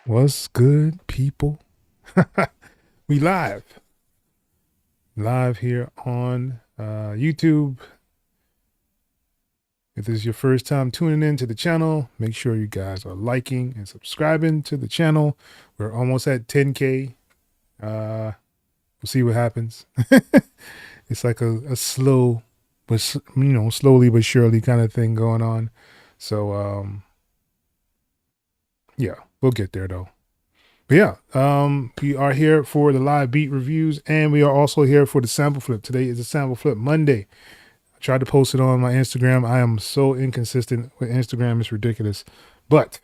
What's good, people? We live here on YouTube. If this is your first time tuning in to the channel, make sure you guys are liking and subscribing to the channel. We're almost at 10K. We'll see what happens. It's like a slow, but slowly but surely kind of thing going on. So yeah, we'll get there though. But yeah, we are here for the live beat reviews, and we are also here for the sample flip. Today is a sample flip Monday. I tried to post it on my Instagram. I am so inconsistent with Instagram, it's ridiculous. But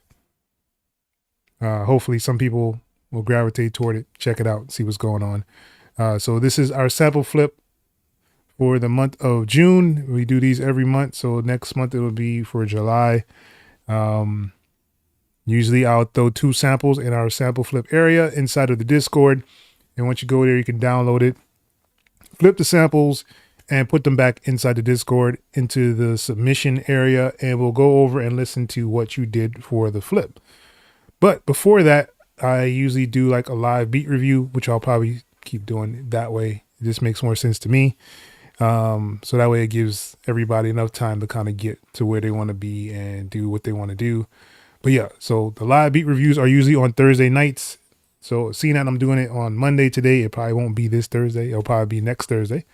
hopefully some people will gravitate toward it, check it out, see what's going on. So this is our sample flip for the month of June. We do these every month. So next month it will be for July. Usually I'll throw 2 samples in our sample flip area inside of the Discord. And once you go there, you can download it, flip the samples, and put them back inside the Discord into the submission area. And we'll go over and listen to what you did for the flip. But before that, I usually do like a live beat review, which I'll probably keep doing that way. It just makes more sense to me. So that way it gives everybody enough time to kind of get to where they want to be and do what they want to do. But yeah, so the live beat reviews are usually on Thursday nights. So seeing that I'm doing it on Monday today, it probably won't be this Thursday. It'll probably be next Thursday.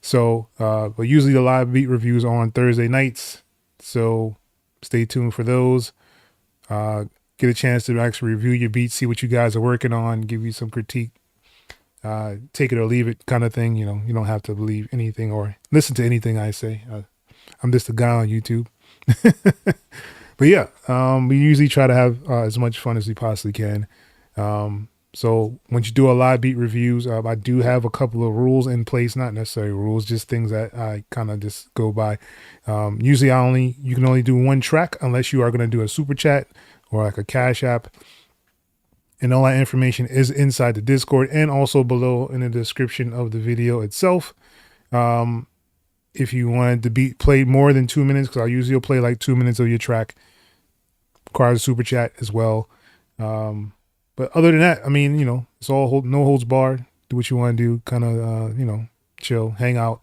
So, but usually the live beat reviews are on Thursday nights. So stay tuned for those. Get a chance to actually review your beats, see what you guys are working on, give you some critique. Take it or leave it kind of thing. You know, you don't have to believe anything or listen to anything I say. I'm just a guy on YouTube. But yeah, we usually try to have as much fun as we possibly can. So once you do a live beat reviews, I do have a couple of rules in place, not necessarily rules, just things that I kind of just go by. Usually you can only do 1 track unless you are going to do a super chat or like a cash app. And all that information is inside the Discord and also below in the description of the video itself. If you wanted to be played more than 2 minutes, because I usually will play like 2 minutes of your track, requires a super chat as well. But other than that, I mean, you know, it's all no holds barred. Do what you want to do, kind of, you know, chill, hang out,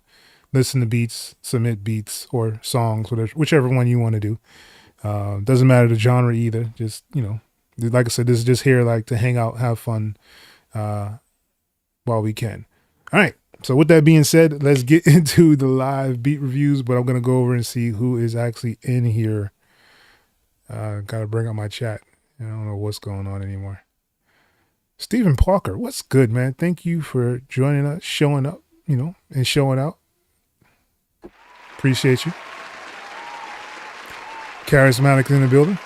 listen to beats, submit beats or songs, whatever, whichever one you want to do. Doesn't matter the genre either. Just, you know, like I said, this is just here like to hang out, have fun while we can. All right. So with that being said, let's get into the live beat reviews, but I'm going to go over and see who is actually in here. Got to bring up my chat. I don't know what's going on anymore. Stephen Parker, what's good, man? Thank you for joining us, showing up, you know, and showing out. Appreciate you. Charismatic in the building.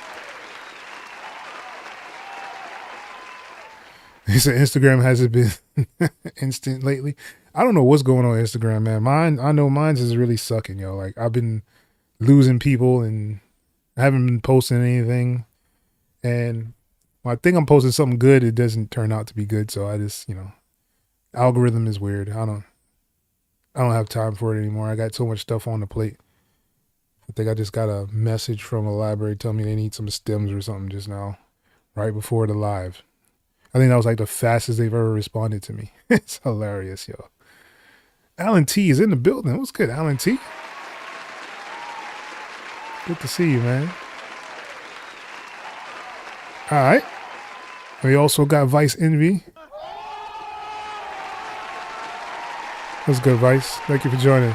He said Instagram hasn't been instant lately. I don't know what's going on Instagram, man. I know mine's is really sucking, yo. Like I've been losing people and I haven't been posting anything. And when I think I'm posting something good, it doesn't turn out to be good. So I just, you know, algorithm is weird. I don't have time for it anymore. I got so much stuff on the plate. I think I just got a message from a library telling me they need some stems or something just now, right before the live. I think that was like the fastest they've ever responded to me. It's hilarious, yo. Alan T is in the building. What's good, Alan T? Good to see you, man. All right. We also got Vice Envy. What's good, Vice? Thank you for joining.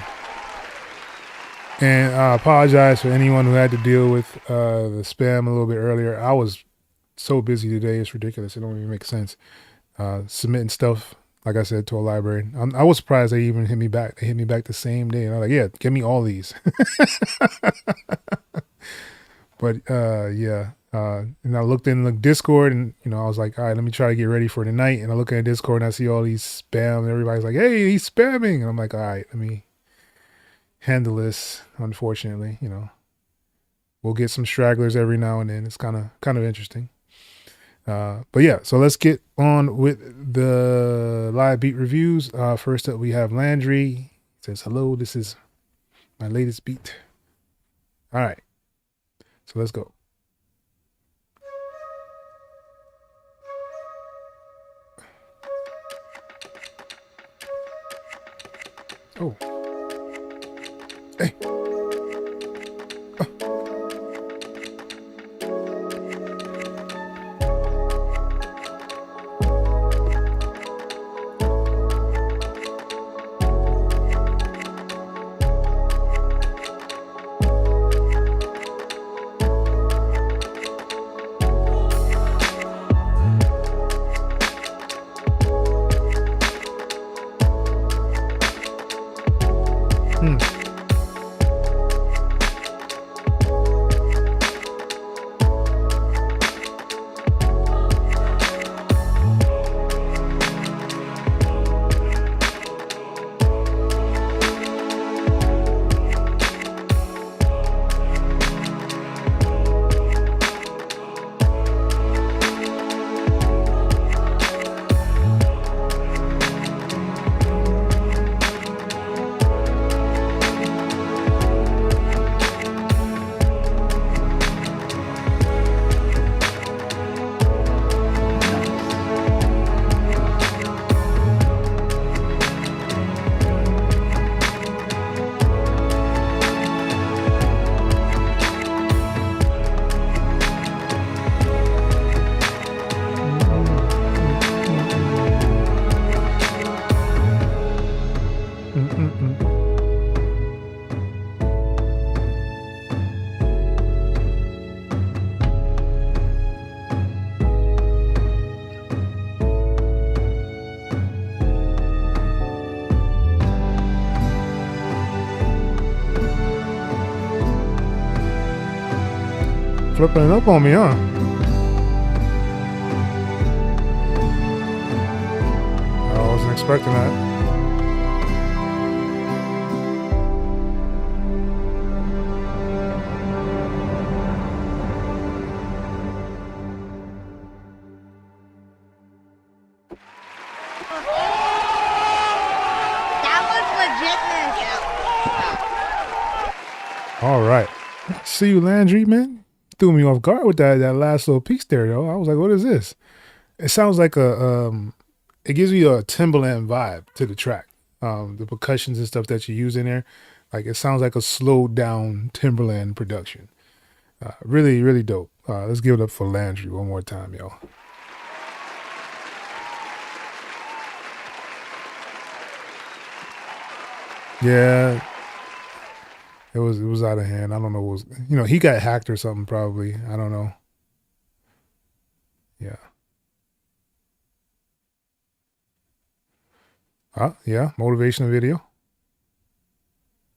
And I apologize for anyone who had to deal with the spam a little bit earlier. I was so busy today. It's ridiculous. It don't even make sense. Submitting stuff, like I said, to a library. I was surprised they even hit me back. They hit me back the same day. And I was like, yeah, give me all these. But yeah. And I looked in the Discord and, you know, I was like, all right, let me try to get ready for tonight. And I look at Discord and I see all these spam and everybody's like, hey, he's spamming. And I'm like, all right, let me handle this. Unfortunately, you know, we'll get some stragglers every now and then. It's kind of interesting. But yeah, so let's get on with the live beat reviews. First up, we have Landry. He says, hello, this is my latest beat. All right, so let's go. Oh. Hey. Flipping it up on me, huh? I wasn't expecting that. All right. See you, Landry, man. Threw me off guard with that last little piece there, though. I was like, what is this? It sounds like it gives you a Timbaland vibe to the track. The percussions and stuff that you use in there. Like, it sounds like a slowed down Timbaland production. Really, really dope. Let's give it up for Landry one more time, yo. Yeah. It was out of hand. I don't know what was, he got hacked or something probably. I don't know. Yeah. Yeah, motivational video.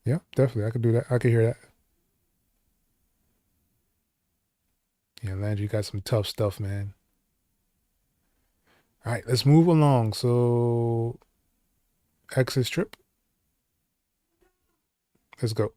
Yeah, definitely. I could do that. I could hear that. Yeah, Landry, you got some tough stuff, man. All right, let's move along. So, exit strip. Let's go.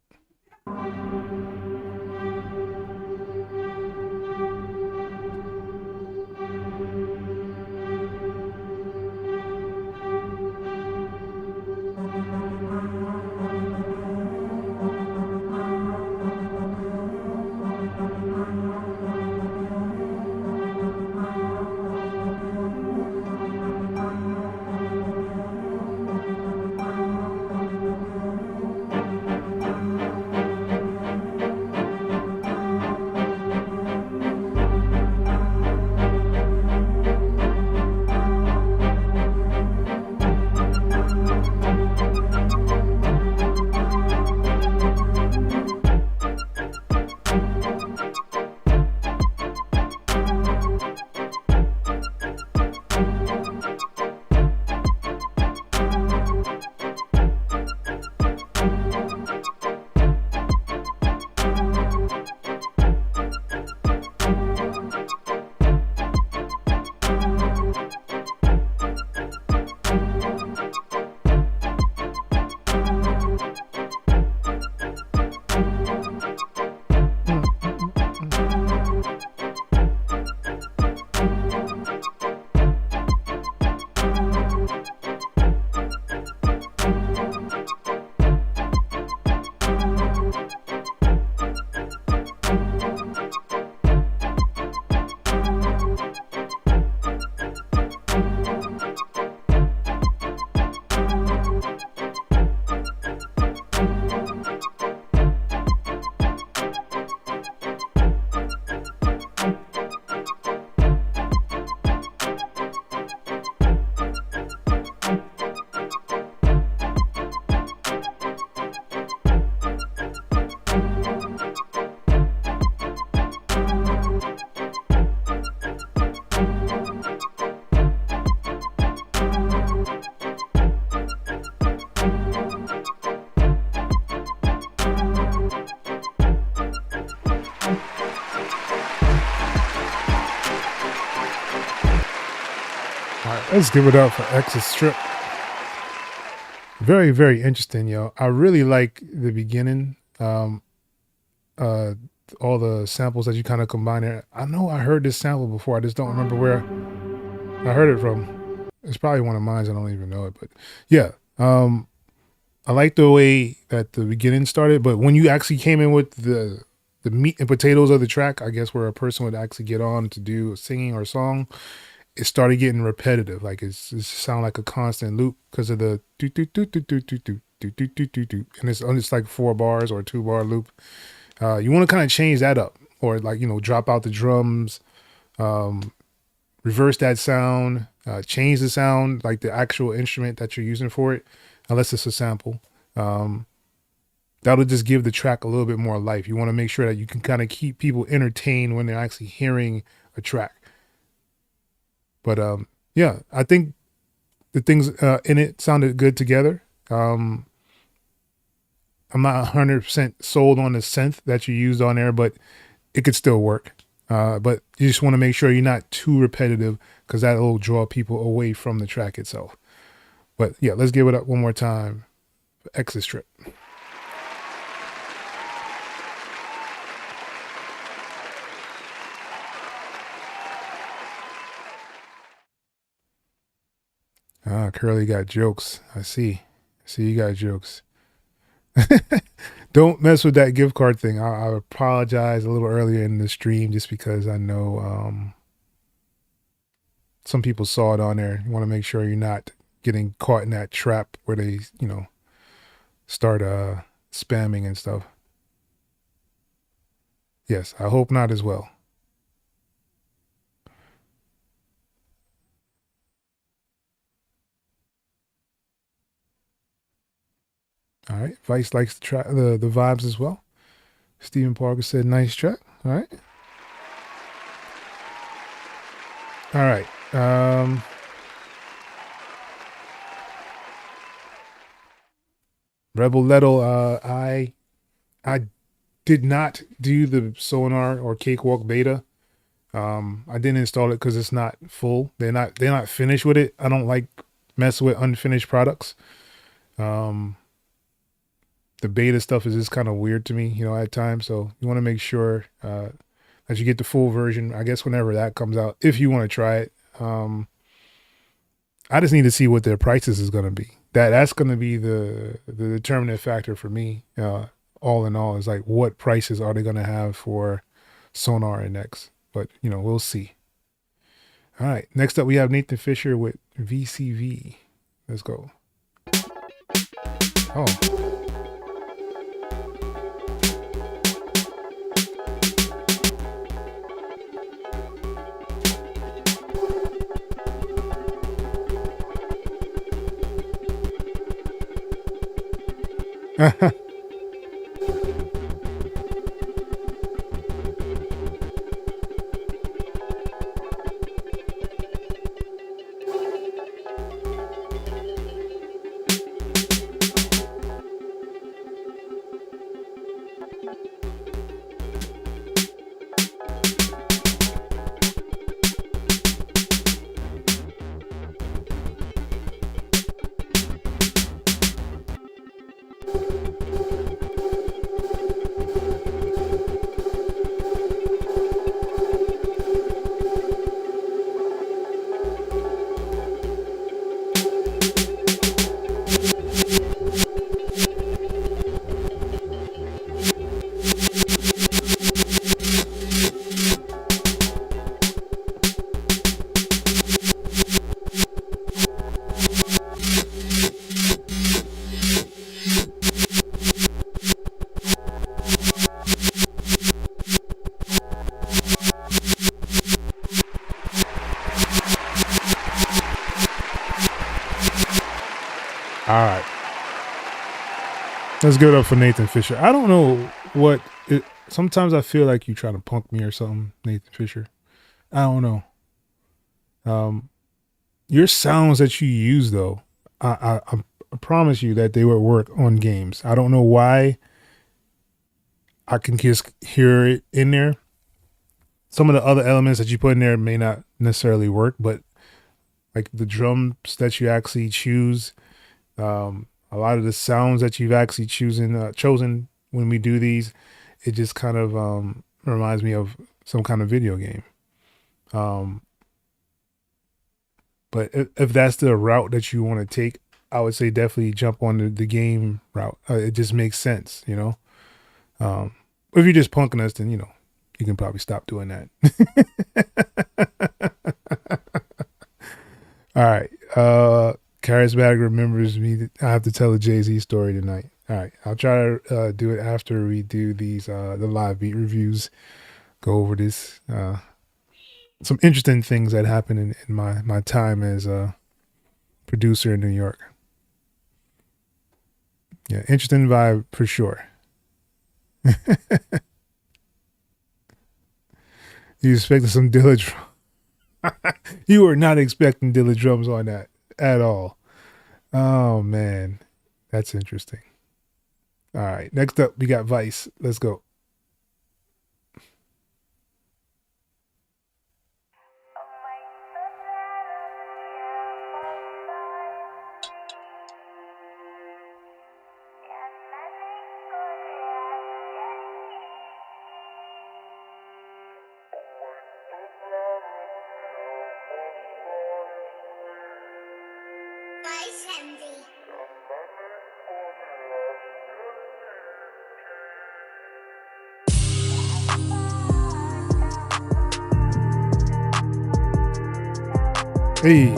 Let's give it up for X's Strip. Very, very interesting, yo. I really like the beginning. All the samples that you kind of combine there. I know I heard this sample before. I just don't remember where I heard it from. It's probably one of mine. I don't even know it, but yeah. I like the way that the beginning started, but when you actually came in with the meat and potatoes of the track, I guess where a person would actually get on to do singing or song, it started getting repetitive. Like it sound like a constant loop because of the do do do do do do do do do do do do, and it's like 4 bars or a 2-bar loop. You want to kind of change that up, or like drop out the drums, reverse that sound, change the sound like the actual instrument that you're using for it, unless it's a sample. That'll just give the track a little bit more life. You want to make sure that you can kind of keep people entertained when they're actually hearing a track. But yeah, I think the things in it sounded good together. I'm not 100% sold on the synth that you used on there, but it could still work. But you just want to make sure you're not too repetitive, because that'll draw people away from the track itself. But yeah, let's give it up one more time for X's Strip. Curly got jokes. I see you got jokes. Don't mess with that gift card thing. I apologize a little earlier in the stream just because I know some people saw it on there. You want to make sure you're not getting caught in that trap where they, start spamming and stuff. Yes, I hope not as well. All right. Vice likes the vibes as well. Stephen Parker said, nice track. All right. All right. Rebel Lettle, I did not do the Sonar or Cakewalk beta. I didn't install it because it's not full. They're not finished with it. I don't like messing with unfinished products. The beta stuff is just kind of weird to me, at times. So you want to make sure that you get the full version, I guess, whenever that comes out, if you want to try it. I just need to see what their prices is going to be. That's going to be the determinant factor for me. All in all, is like, what prices are they going to have for Sonar and X? But we'll see. All right, next up we have Nathan Fisher with VCV. Let's go. Oh. All right. Let's give it up for Nathan Fisher. I don't know what it, sometimes I feel like you trying to punk me or something, Nathan Fisher. I don't know. Your sounds that you use though, I promise you that they would work on games. I don't know why. I can just hear it in there. Some of the other elements that you put in there may not necessarily work, but like the drums that you actually choose, a lot of the sounds that you've actually chosen when we do these, it just kind of reminds me of some kind of video game. But if that's the route that you want to take, I would say definitely jump on the game route. It just makes sense, you know. If you're just punking us, then you can probably stop doing that. All right. Charismatic remembers me. I have to tell a Jay-Z story tonight. All right. I'll try to do it after we do these the live beat reviews. Go over this. Some interesting things that happened in my time as a producer in New York. Yeah, interesting vibe for sure. You expected some Dilla drums. You were not expecting Dilla drums on that at all. Oh, man. That's interesting. All right. Next up, we got Vice. Let's go. Hey.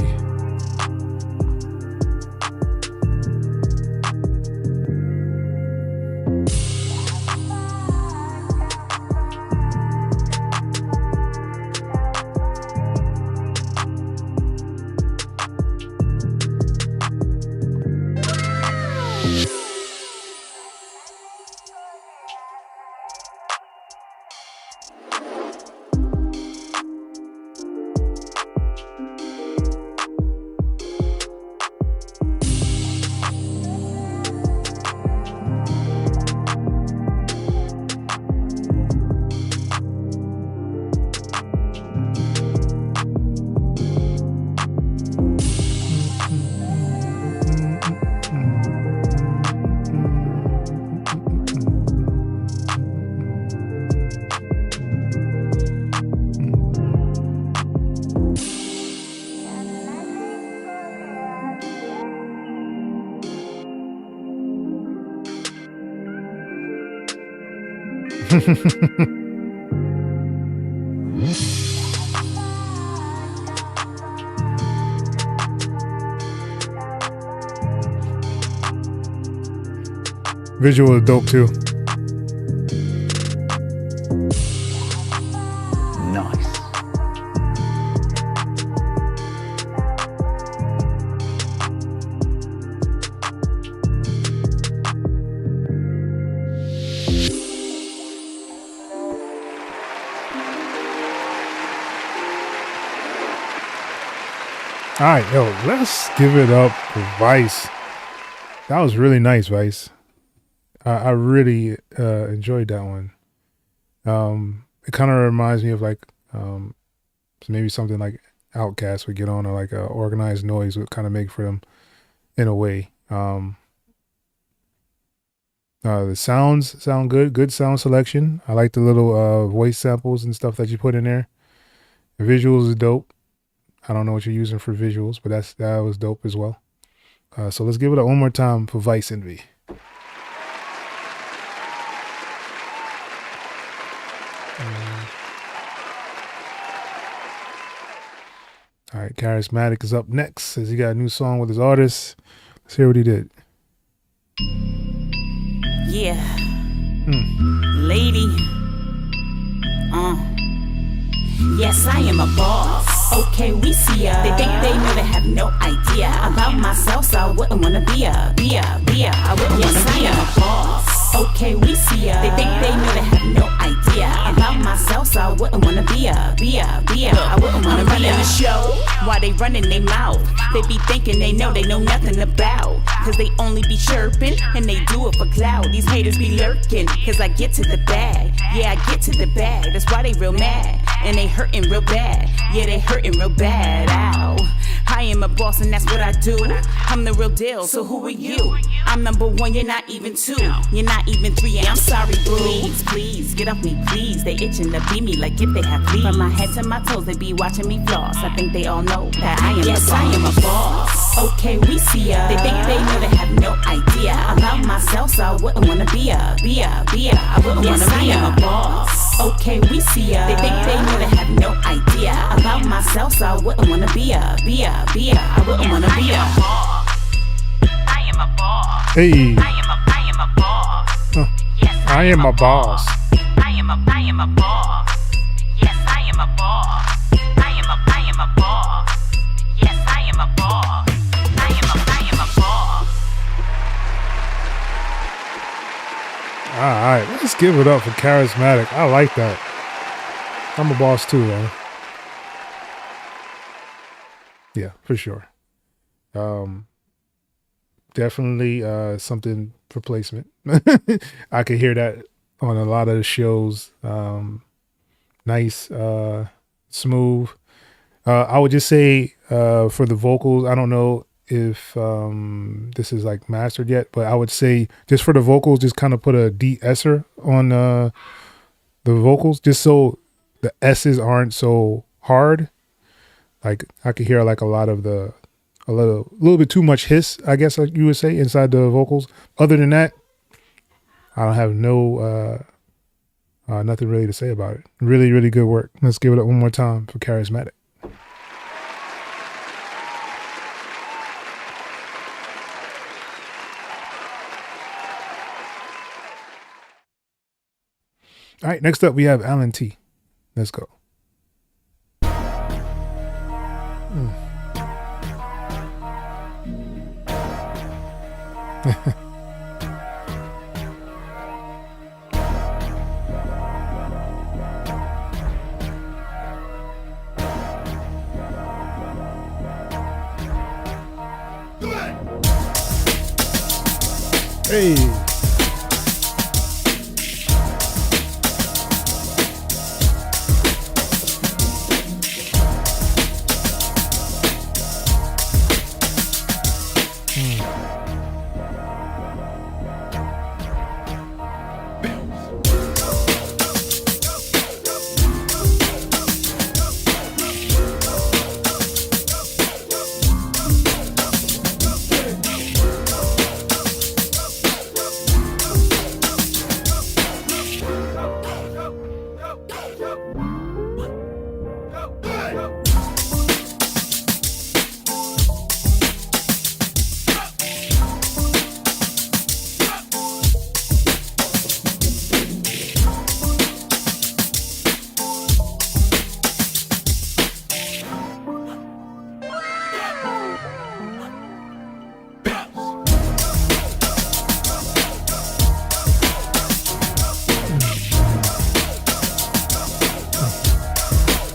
Visual is dope too. Nice. All right, yo, let's give it up for Vice. That was really nice, Vice. I really enjoyed that one. It kind of reminds me of like maybe something like Outkast would get on, or like a Organized Noise would kind of make for them in a way. The sounds sound good sound selection. I like the little voice samples and stuff that you put in there. The visuals are dope. I don't know what you're using for visuals, but that was dope as well. So let's give it up one more time for Vice Envy. All right, Charismatic is up next, says he got a new song with his artist. Let's hear what he did. Yeah. Lady. Yes, I am a boss. Okay, we see ya. They think they know, they have no idea about myself, so I wouldn't wanna be a. I wouldn't wanna be a boss. Okay, we see ya. They think they know, they have no idea about myself, so I wouldn't wanna be a. I wouldn't wanna be a. The show while they running their mouth. They be thinking they know nothing about. Cause they only be chirping and they do it for clout. These haters be lurking, cause I get to the bag. Yeah, I get to the bag, that's why they real mad. And they hurting real bad, yeah, they hurting real bad. Ow. I am a boss and that's what I do. I'm the real deal, so who are you? I'm number one, you're not even two. You're not even three, yeah, I'm sorry, boo. Please, get off me, please. They itching to be me like if they have fleas. From my head to my toes, they be watching me floss. I think they all know that I am a boss. I am a boss. Okay, we see ya. They think they know, they have no idea about myself, so I wouldn't wanna be a. I wouldn't wanna be a. I am a boss. Okay, we see ya. They think they know, they have no idea about myself, so I wouldn't wanna be a. I wouldn't wanna be a. I am a boss. Hey. I am a boss. Yes, I am a boss. I am a boss. Yes, I am a boss. I am a boss. Yes, I am a boss. I am a boss. All right, let's give it up for Charismatic. I like that. I'm a boss too, man. Yeah, for sure. Definitely something for placement. I could hear that on a lot of the shows. Nice, smooth. I would just say for the vocals, I don't know if this is like mastered yet, but I would say just for the vocals, just kind of put a de-esser on the vocals, just so the S's aren't so hard. Like I could hear like a little bit too much hiss, I guess like you would say, inside the vocals. Other than that, I don't have nothing really to say about it. Really, really good work. Let's give it up one more time for Charismatic. All right, next up we have Alan T. Let's go. Hey.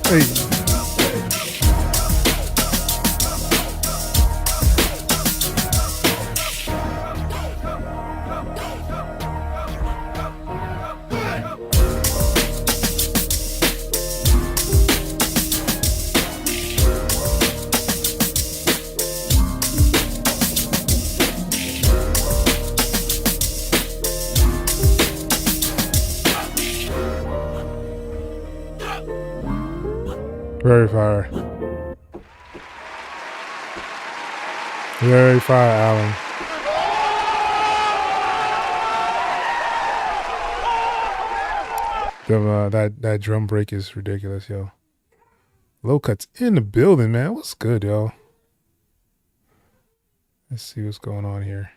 Hey. Very fire. Very fire, Alan. That drum break is ridiculous, yo. Low cuts in the building, man. What's good, yo? Let's see what's going on here.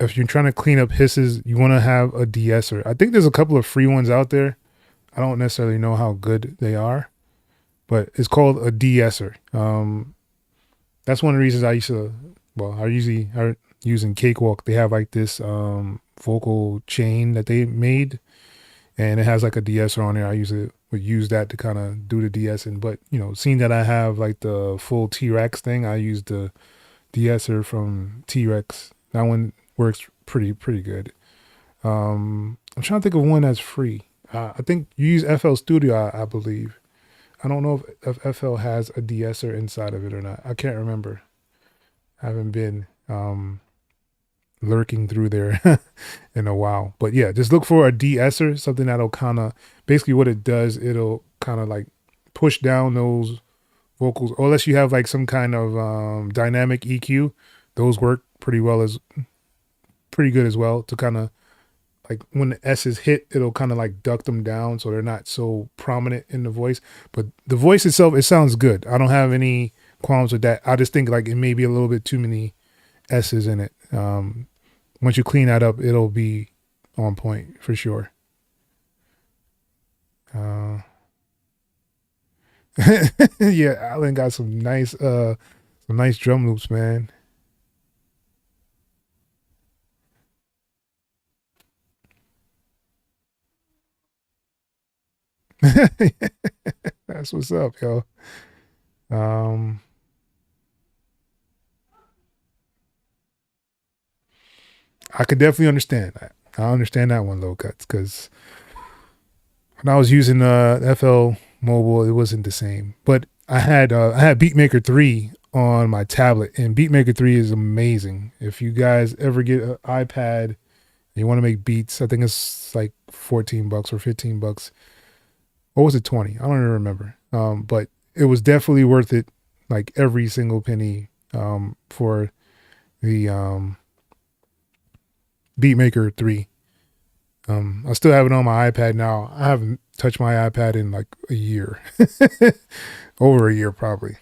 If you're trying to clean up hisses, you want to have a de-esser. I think there's a couple of free ones out there. I don't necessarily know how good they are, but it's called a de-esser. That's one of the reasons I used to well, I usually are using Cakewalk. They have like this vocal chain that they made, and it has like a de-esser on there. I usually would use that to kind of do the de-essing. But you know, seeing that I have like the full T-Rex thing, I use the de-esser from T-Rex. That one works pretty good. I'm trying to think of one that's free. I think you use FL Studio, I believe. I don't know if FL has a de-esser inside of it or not. I can't remember. I haven't been lurking through there in a while. But yeah, just look for a de-esser, something that'll kind of, basically what it does, it'll kind of like push down those vocals, or unless you have like some kind of dynamic EQ, those work pretty good as well, to kind of like when the S's hit, it'll kind of like duck them down so they're not so prominent in the voice. But the voice itself, it sounds good. I don't have any qualms with that. I just think like it may be a little bit too many S's in it. Once you clean that up, it'll be on point for sure. Yeah, Alan got some nice drum loops, man. That's what's up, yo. I could definitely understand that. I understand that one, low cuts, because when I was using FL Mobile, it wasn't the same. But I had Beatmaker 3 on my tablet, and Beatmaker 3 is amazing. If you guys ever get an iPad and you want to make beats, I think it's like $14 or $15. Or was it 20? I don't even remember. But it was definitely worth it, like every single penny, for the Beatmaker 3. I still have it on my iPad now. I haven't touched my iPad in like a year. Over a year, probably.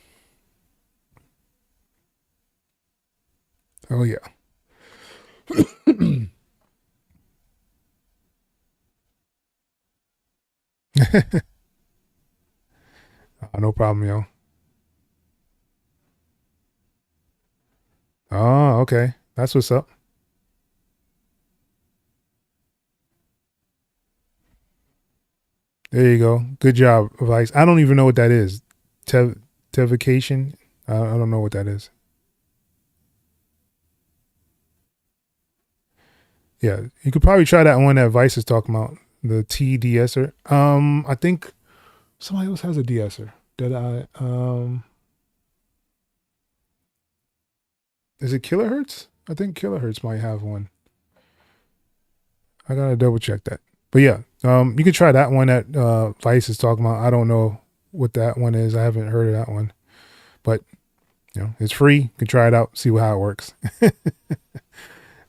Oh, yeah. No problem, yo. Oh, okay. That's what's up. There you go. Good job, Vice. I don't even know what that is. Tevication? I don't know what that is. Yeah, you could probably try that one that Vice is talking about, the T de-esser. I think somebody else has a de-esser. Is it Kilohertz? I think Kilohertz might have one. I gotta double check that. But yeah, you can try that one that Vice is talking about. I don't know what that one is. I haven't heard of that one. But you know, it's free. You can try it out, see how it works. All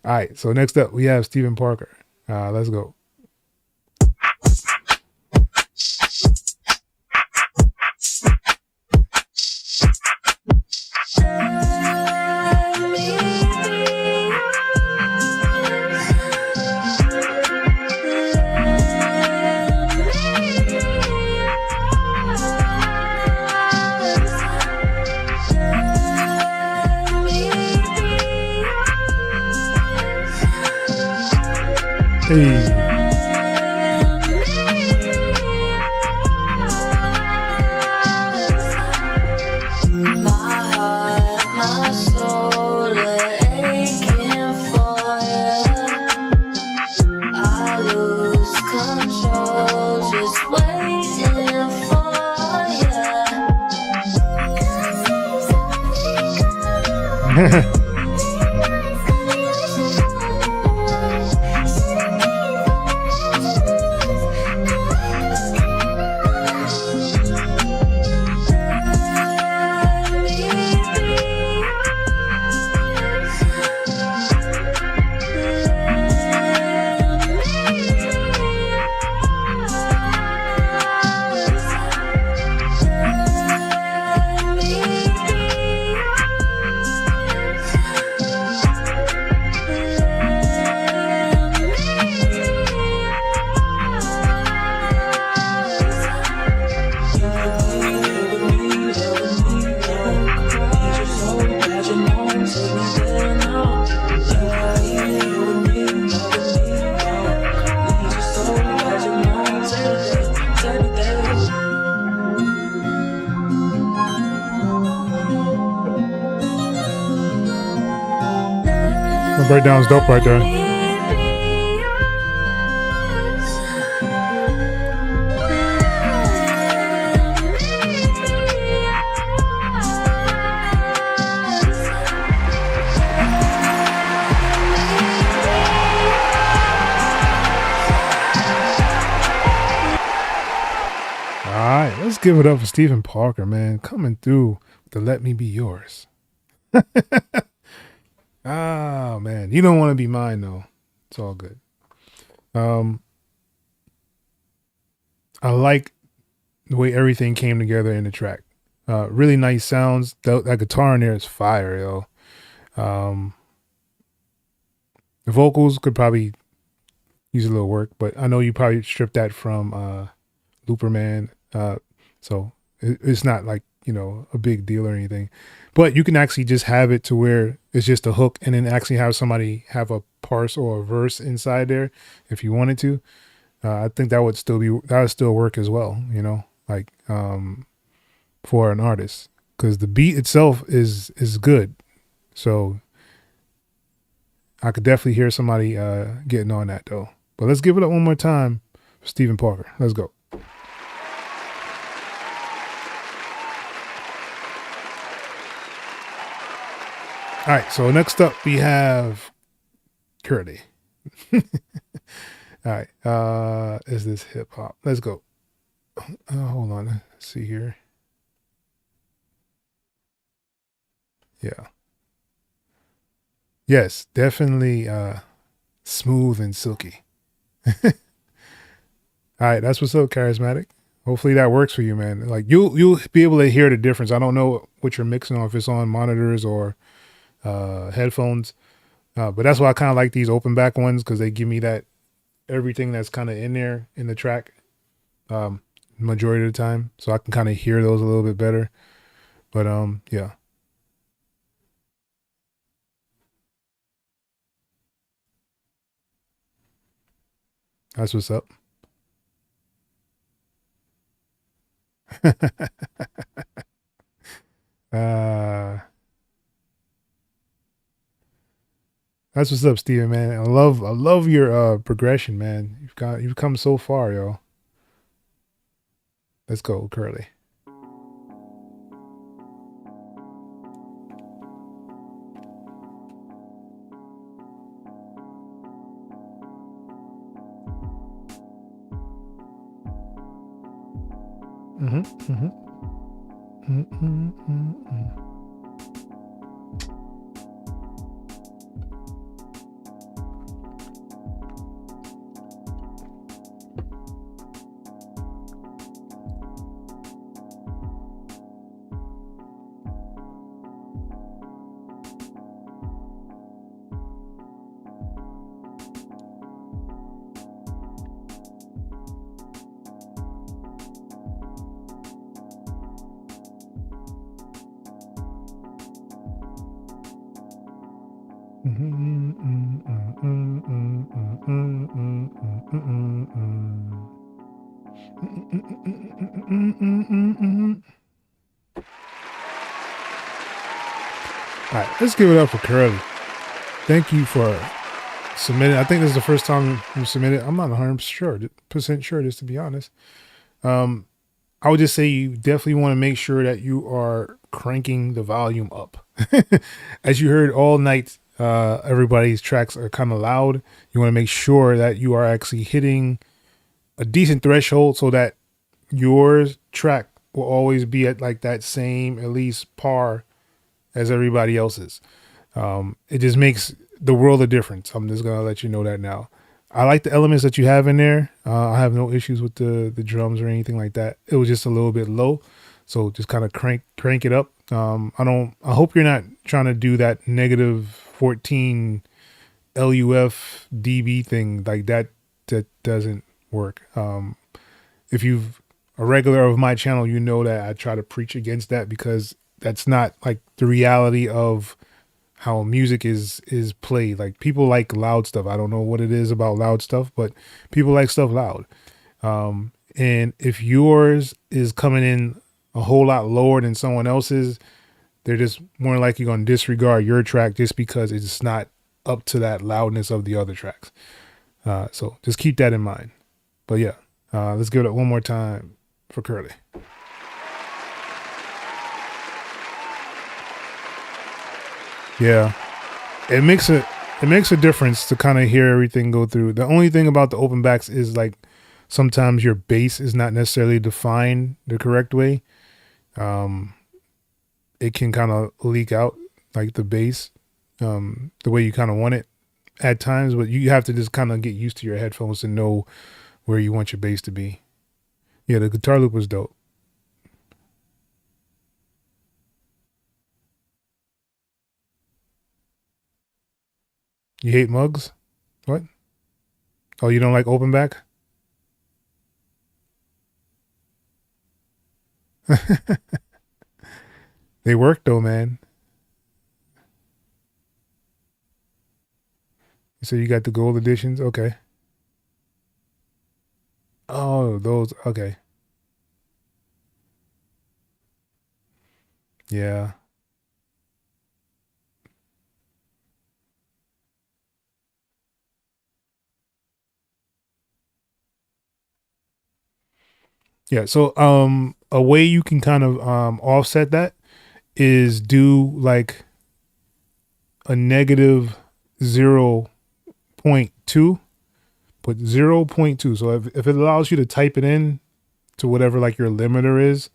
right, so next up we have Stephen Parker. Let's go. Hey. breakdown's dope right there. All right, let's give it up for Stephen Parker, man, coming through to Let Me Be Yours. Oh man, you don't want to be mine though. It's all good. I like the way everything came together in the track. Really nice sounds. That guitar in there is fire, yo. The vocals could probably use a little work, but I know you probably stripped that from Looperman. So it's not like, you know, a big deal or anything, but you can actually just have it to where it's just a hook and then actually have somebody have a parse or a verse inside there if you wanted to. I think that would still work as well, you know, like for an artist, because the beat itself is good. So I could definitely hear somebody getting on that though. But let's give it up one more time for Stephen Parker. Let's go. All right, so next up we have Curly. All right, is this hip hop? Let's go. Hold on, let's see here. Yeah. Yes, definitely smooth and silky. All right, that's what's up, Charismatic. Hopefully that works for you, man. Like you'll be able to hear the difference. I don't know what you're mixing on, if it's on monitors or headphones, but that's why I kind of like these open back ones, because they give me that everything that's kind of in there in the track majority of the time, so I can kind of hear those a little bit better. But yeah, that's what's up. That's what's up, Steven, man. I love your progression, man. You've come so far, yo. Let's go, Curly. All right, let's give it up for Curly. Thank you for submitting. I think this is the first time you submitted. I'm not 100% sure, just to be honest. I would just say you definitely want to make sure that you are cranking the volume up. As you heard all night, everybody's tracks are kind of loud. You want to make sure that you are actually hitting a decent threshold so that your track will always be at like that same, at least par as everybody else's. It just makes the world of difference. I'm just gonna let you know that now. I like the elements that you have in there. I have no issues with the drums or anything like that. It was just a little bit low, so just kind of crank it up. I hope you're not trying to do that -14 LUF dB thing like that. That doesn't work. If you've a regular of my channel, you know that I try to preach against that, because that's not like the reality of how music is played. Like, people like loud stuff. I don't know what it is about loud stuff, but people like stuff loud. And if yours is coming in a whole lot lower than someone else's, they're just more likely going to disregard your track just because it's not up to that loudness of the other tracks. So just keep that in mind. But yeah, let's give it one more time for Curly. Yeah, it makes a difference to kind of hear everything go through. The only thing about the open backs is like sometimes your bass is not necessarily defined the correct way. It can kind of leak out like the bass, the way you kind of want it at times, but you have to just kind of get used to your headphones to know where you want your bass to be. Yeah, the guitar loop was dope. You hate mugs? What? Oh, you don't like open back? They work though, man. So you got the gold editions? Okay. Oh, those. Okay. Yeah. Yeah. So a way you can kind of offset that is do like a negative 0.2, put 0.2. So if it allows you to type it in to whatever like your limiter is.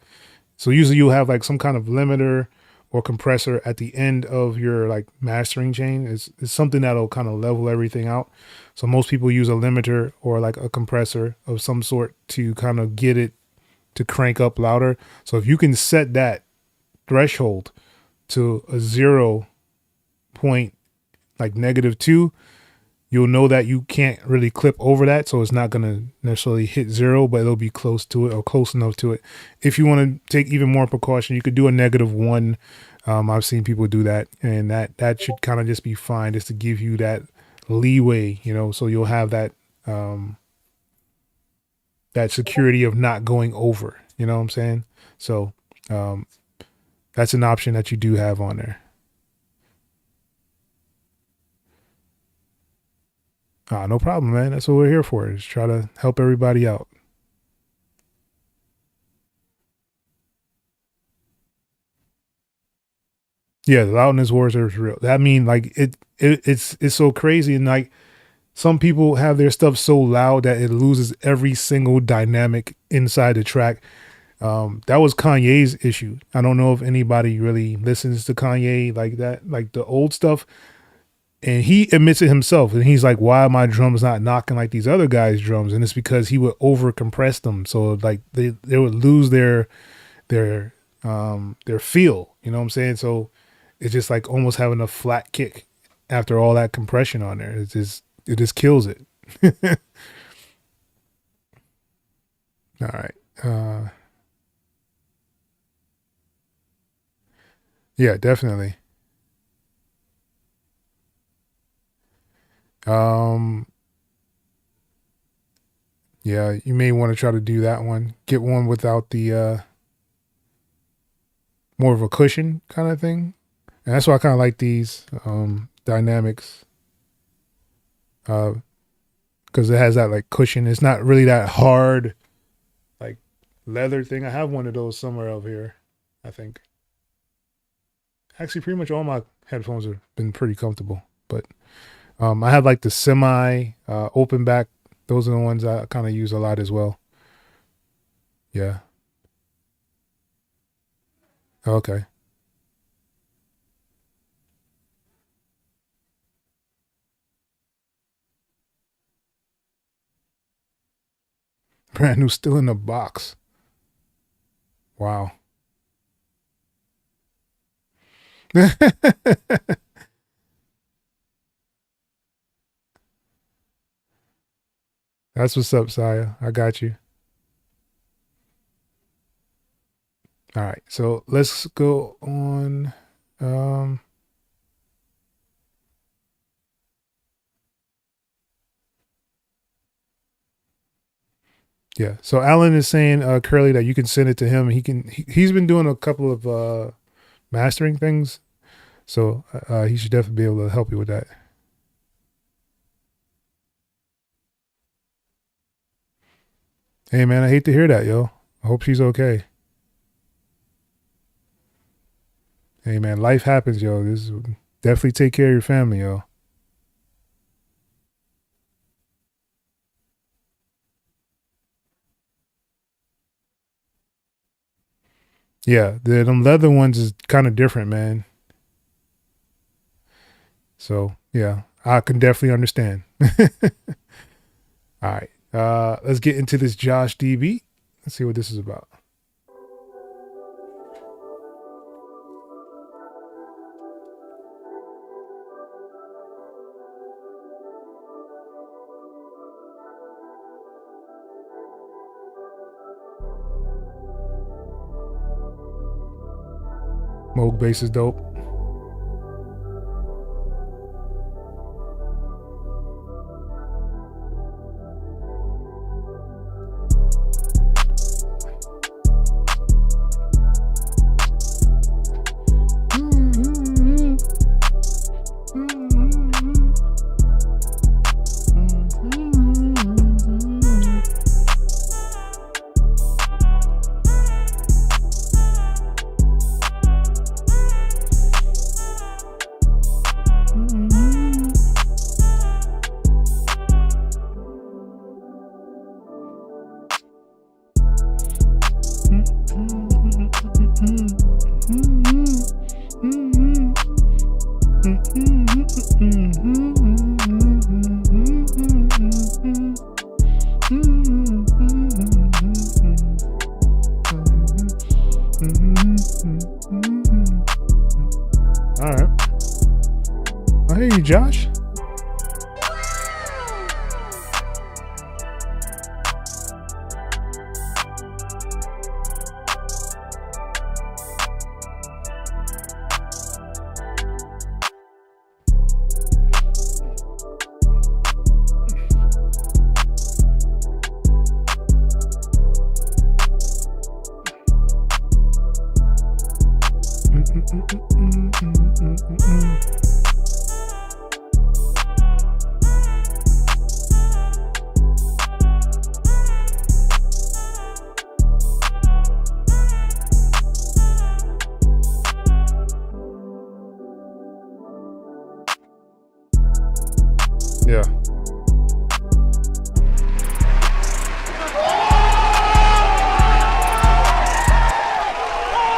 So usually you'll have like some kind of limiter or compressor at the end of your like mastering chain. It's something that'll kind of level everything out. So most people use a limiter or like a compressor of some sort to kind of get it to crank up louder. So if you can set that threshold to a 0 point like -2, you'll know that you can't really clip over that. So it's not going to necessarily hit 0, but it'll be close to it or close enough to it. If you want to take even more precaution, you could do a -1. I've seen people do that, and that should kind of just be fine, just to give you that leeway, so you'll have that, that security of not going over, you know what I'm saying? So, that's an option that you do have on there. No problem, man. That's what we're here for, is try to help everybody out. Yeah, the loudness wars are real. I mean, like it's so crazy, and like some people have their stuff so loud that it loses every single dynamic inside the track. That was Kanye's issue. I don't know if anybody really listens to Kanye like that, like the old stuff. And he admits it himself, and he's like, "Why are my drums not knocking like these other guys' drums?" And it's because he would over compress them, so like they would lose their feel. You know what I'm saying? So it's just like almost having a flat kick after all that compression on there. It just kills it. All right. Yeah, definitely. Yeah, you may want to try to do that one. Get one without the more of a cushion kind of thing. And that's why I kind of like these dynamics. Because it has that like cushion. It's not really that hard like leather thing. I have one of those somewhere over here, I think. Actually, pretty much all my headphones have been pretty comfortable. But I have like the semi open back. Those are the ones I kind of use a lot as well. Yeah. Okay. Brand new, still in the box. Wow. That's what's up, Saya. I got you. All right. So let's go on. Um, yeah. So Alan is saying, Curly, that you can send it to him. He's been doing a couple of mastering things. So he should definitely be able to help you with that. Hey man, I hate to hear that, yo. I hope she's okay. Hey man, life happens, yo. This is, definitely take care of your family, yo. Yeah, them leather ones is kind of different, man. So yeah, I can definitely understand. All right, let's get into this Josh DB. Let's see what this is about. Moog bass is dope. All right. I hear you, Josh. Yeah.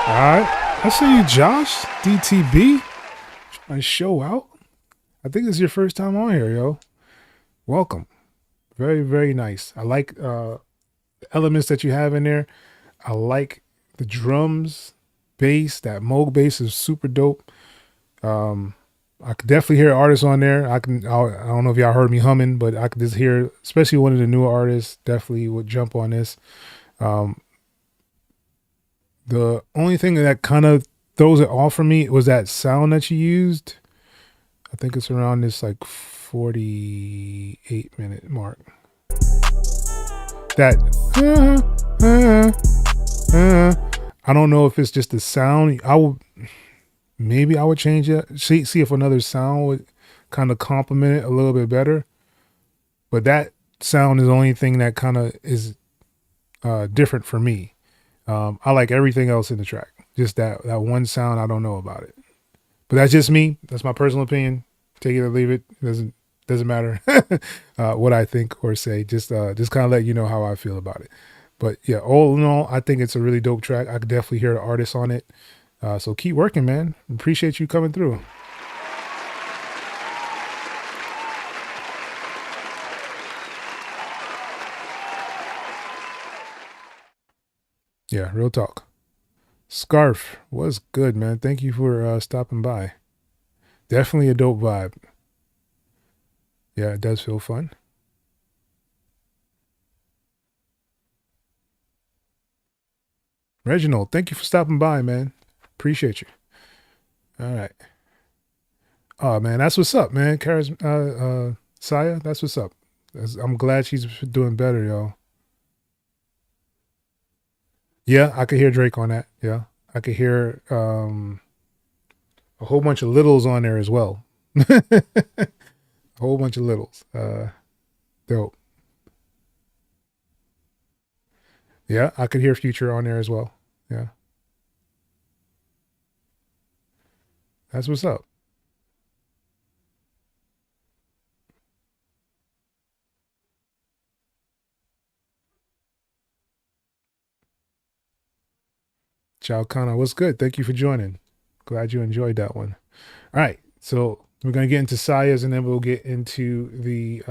All right. I see you, Josh. DTB. My show out. I think this is your first time on here, yo. Welcome. Very, very nice. I like the elements that you have in there. I like the drums, bass. That Moog bass is super dope. I could definitely hear artists on there. I don't know if y'all heard me humming, but I could just hear, especially one of the newer artists, definitely would jump on this. The only thing that kind of throws it off for me was that sound that you used. I think it's around this like 48-minute mark. That I don't know if it's just the sound. Maybe I would change it. See if another sound would kind of complement it a little bit better. But that sound is the only thing that kind of is different for me. I like everything else in the track. Just that one sound, I don't know about it. But that's just me. That's my personal opinion. Take it or leave it. Doesn't matter what I think or say. Just kind of let you know how I feel about it. But yeah, all in all, I think it's a really dope track. I could definitely hear the artist on it. So keep working, man. Appreciate you coming through. Yeah, real talk. Scarf was good, man. Thank you for stopping by. Definitely a dope vibe. Yeah, it does feel fun. Reginald, thank you for stopping by, man. Appreciate you. All right. Oh man, that's what's up, man. Saya, that's what's up. I'm glad she's doing better, yo. Yeah, I could hear Drake on that. Yeah, I could hear a whole bunch of littles on there as well. A whole bunch of littles. Dope. Yeah, I could hear Future on there as well. Yeah. That's what's up. Ciao Kana, what's good? Thank you for joining. Glad you enjoyed that one. All right. So we're gonna get into Saya's and then we'll get into the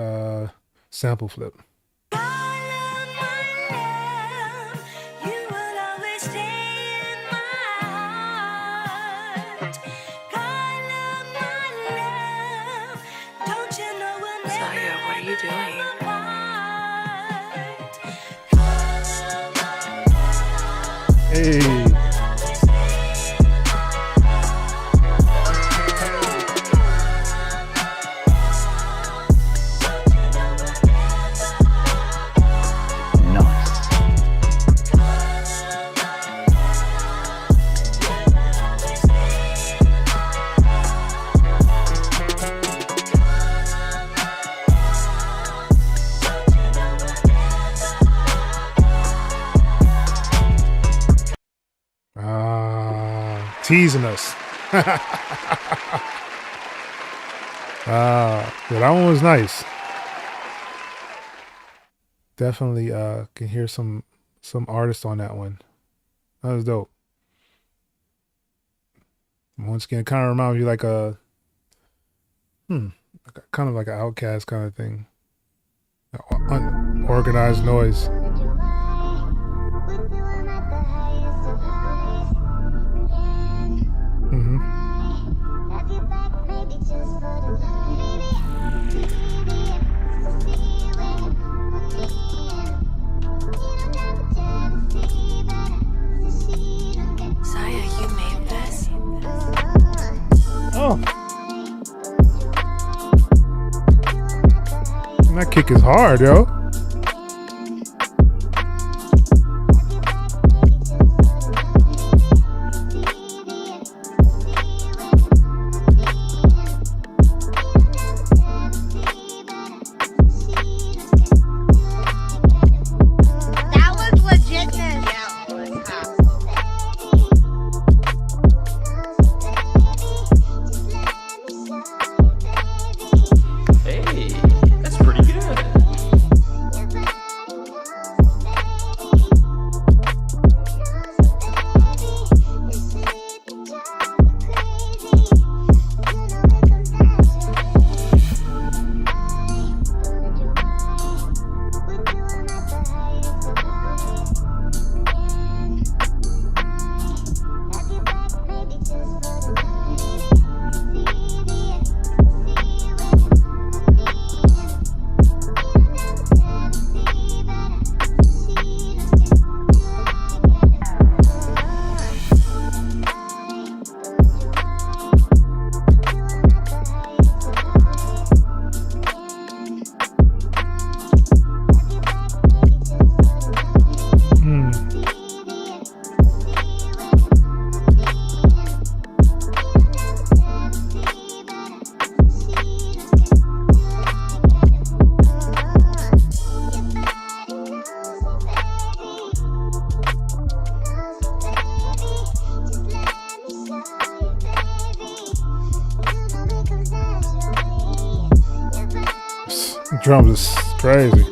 sample flip. Hey. Teasing us. Yeah, that one was nice. Definitely can hear some artists on that one. That was dope. Once again, kind of reminds me like a kind of like an Outcast kind of thing. Unorganized noise. That kick is hard, yo. Drums is crazy.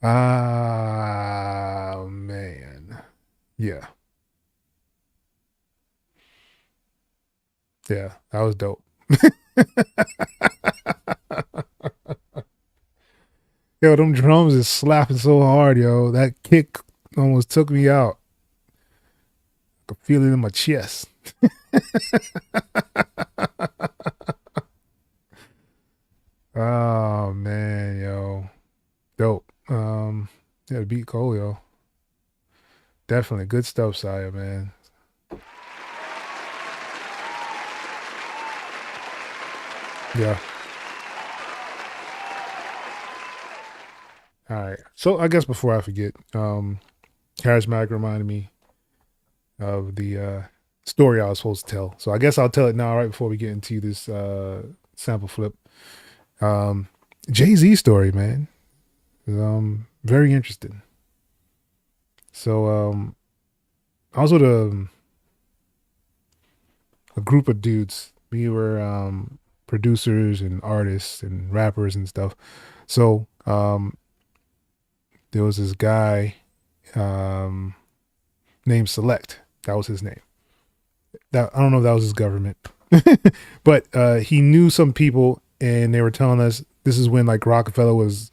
Ah, man. Yeah. Yeah, that was dope. Yo, them drums is slapping so hard, yo. That kick almost took me out. I could feel it in my chest. Oh man, yo. Dope. Yeah, the beat cool, yo. Definitely good stuff, Saya, man. Yeah. All right. So I guess before I forget, Charismatic reminded me of the story I was supposed to tell. So I guess I'll tell it now, right before we get into this sample flip. Jay-Z story, man. Very interesting. So I was with a group of dudes. We were producers and artists and rappers and stuff. So there was this guy named Select. That was his name. That I don't know if that was his government, but he knew some people, and they were telling us this is when like Rockefeller was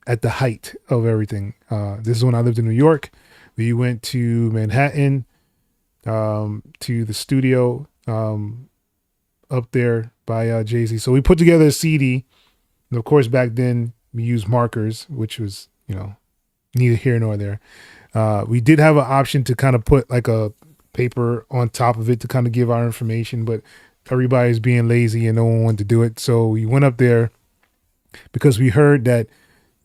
at the height of everything. This is when I lived in New York. We went to Manhattan, to the studio up there by Jay-Z. So we put together a CD. And of course, back then we used markers, which was, neither here nor there. We did have an option to kind of put like a paper on top of it to kind of give our information, but everybody's being lazy and no one wanted to do it. So we went up there because we heard that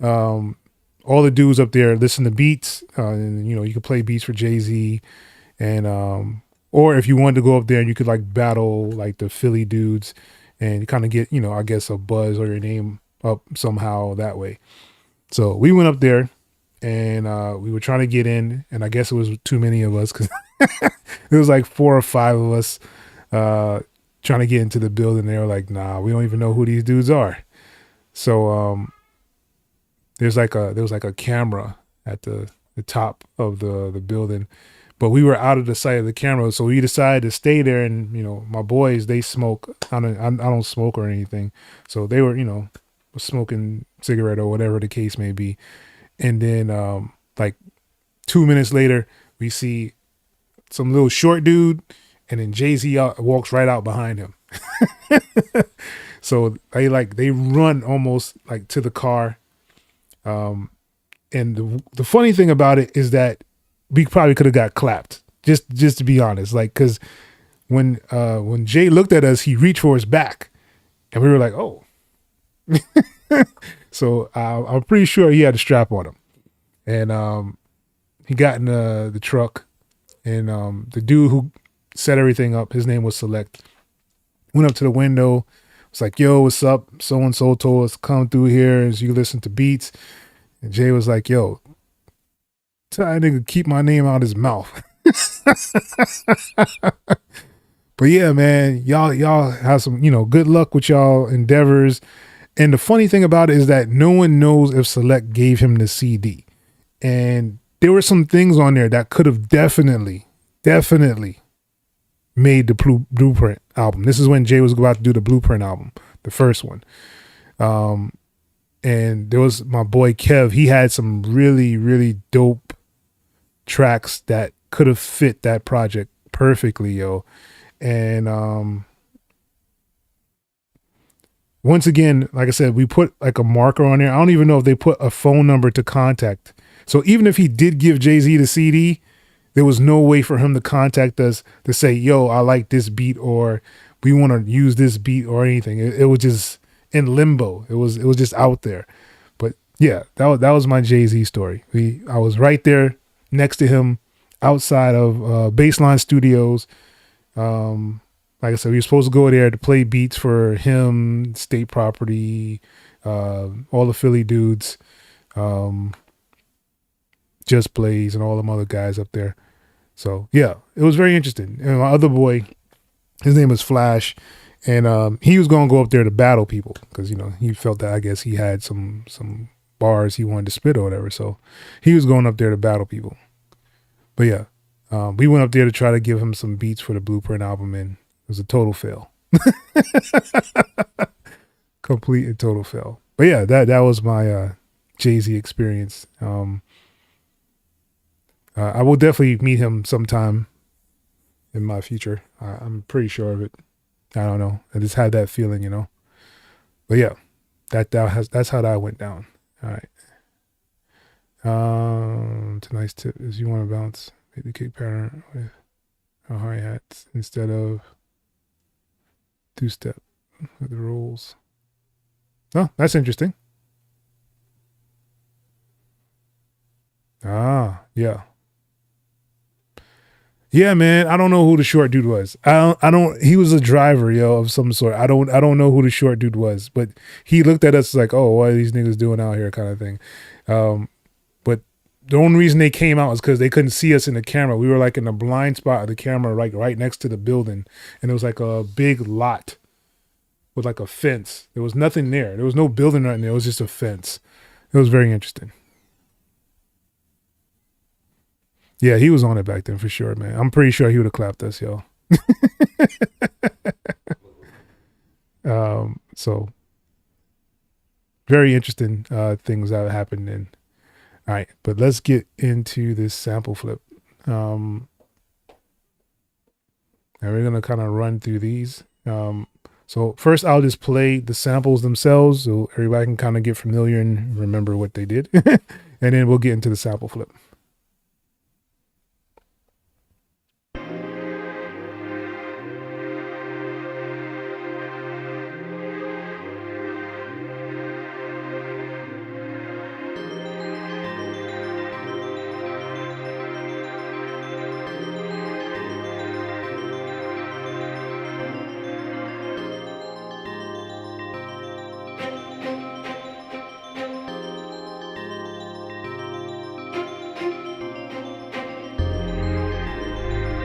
all the dudes up there listen to beats, and you could play beats for Jay-Z, and or if you wanted to go up there and you could like battle like the Philly dudes and kind of get, I guess a buzz or your name up somehow that way. So we went up there and we were trying to get in, and I guess it was too many of us because there was like 4 or 5 of us trying to get into the building. They were like, nah, we don't even know who these dudes are. So there was like a camera at the top of the building, but we were out of the sight of the camera. So we decided to stay there, and my boys, they smoke. I don't smoke or anything. So they were, smoking cigarette or whatever the case may be. And then like 2 minutes later, we see some little short dude, and then Jay-Z walks right out behind him. So they run almost like to the car. And the funny thing about it is that we probably could have got clapped, just to be honest. Like, cause when Jay looked at us, he reached for his back, and we were like, oh. So I'm pretty sure he had a strap on him, and he got in the truck, and the dude who set everything up, his name was Select, went up to the window, was like, yo, what's up? So and so told us to come through here as you listen to beats. And Jay was like, yo, tell that nigga keep my name out his mouth. But yeah, man, y'all have some, good luck with y'all endeavors. And the funny thing about it is that no one knows if Select gave him the CD. And there were some things on there that could have definitely made the Blueprint album. This is when Jay was about to do the Blueprint album, the first one. And there was my boy Kev. He had some really, really dope tracks that could have fit that project perfectly, yo. And once again, like I said, we put like a marker on there. I don't even know if they put a phone number to contact. So even if he did give Jay-Z the CD, there was no way for him to contact us to say, yo, I like this beat, or we want to use this beat or anything. It was just in limbo. It was just out there. But yeah, that was my Jay-Z story. I was right there next to him outside of Baseline Studios. Like I said, we were supposed to go there to play beats for him, State Property, all the Philly dudes, Just Blaze, and all them other guys up there. So yeah, it was very interesting. And my other boy, his name was Flash, and he was going to go up there to battle people because he felt that I guess he had some bars he wanted to spit or whatever. So he was going up there to battle people. But yeah, we went up there to try to give him some beats for the Blueprint album, and it was a total fail. Complete and total fail. But yeah, that was my Jay-Z experience. I will definitely meet him sometime in my future. I'm pretty sure of it. I don't know. I just had that feeling, But yeah, that's how that went down. All right. Tonight's tip is you want to bounce the kick pattern with a hi-hat instead of two-step with the rolls. Oh, that's interesting. Ah, yeah. Yeah, man. I don't know who the short dude was. I don't he was a driver, yo, of some sort. I don't know who the short dude was, but he looked at us like, oh, what are these niggas doing out here kind of thing. But the only reason they came out is because they couldn't see us in the camera. We were like in the blind spot of the camera, like right next to the building. And it was like a big lot with like a fence. There was nothing there. There was no building right there. It was just a fence. It was very interesting. Yeah, he was on it back then for sure, man. I'm pretty sure he would have clapped us, yo. So very interesting things that happened then. All right, but let's get into this sample flip. And we're gonna kind of run through these. So first I'll just play the samples themselves so everybody can kind of get familiar and remember what they did. And then we'll get into the sample flip.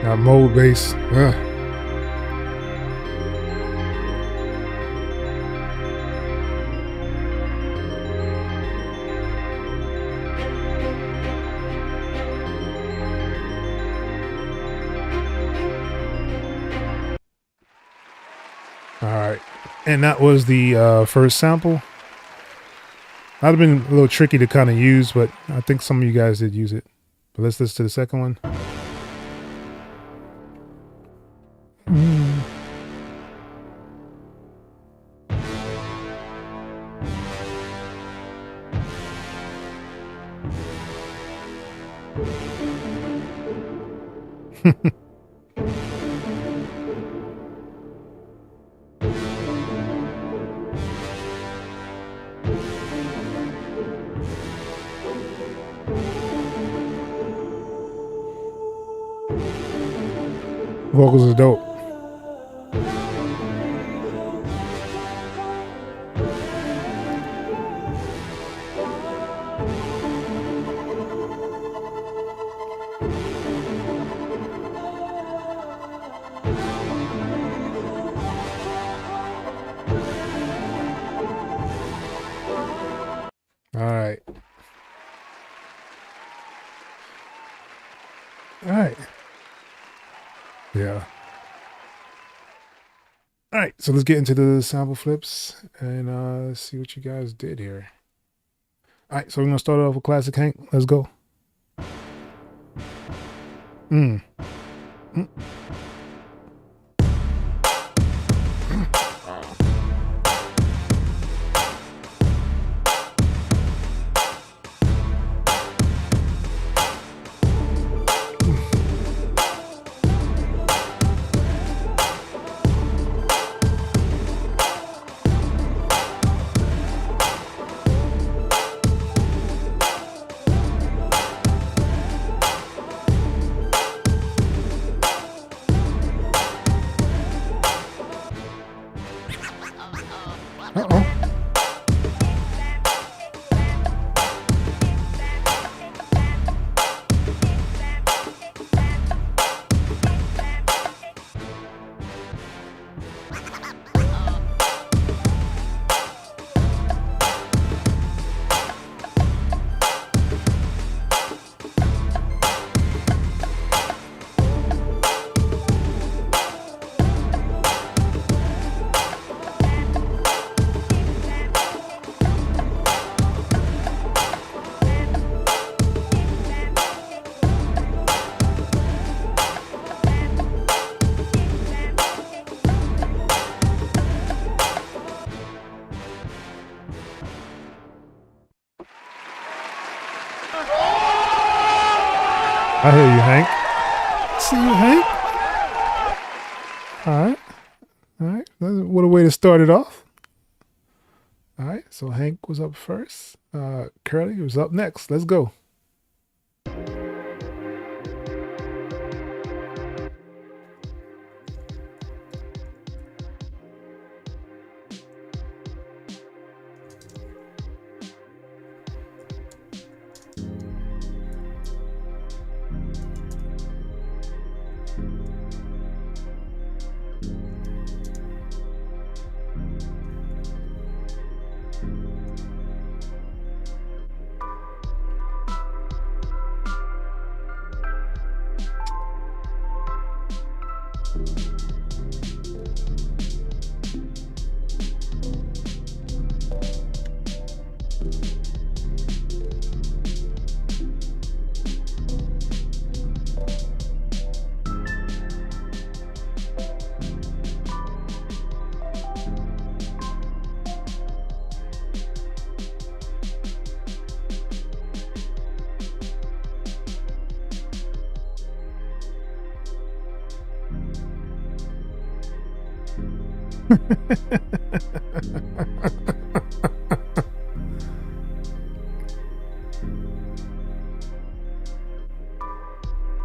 Now mode bass. All right, and that was the first sample. That'd have been a little tricky to kind of use, but I think some of you guys did use it. But let's listen to the second one. Vocals are dope. All right. All right. Yeah. All right, so let's get into the sample flips and let's see what you guys did here. All right, so we're gonna start off with Classic Hank. Let's go. Uh-oh. I hear you, Hank. See you, Hank. All right. All right. What a way to start it off. All right. So Hank was up first. Curly was up next. Let's go.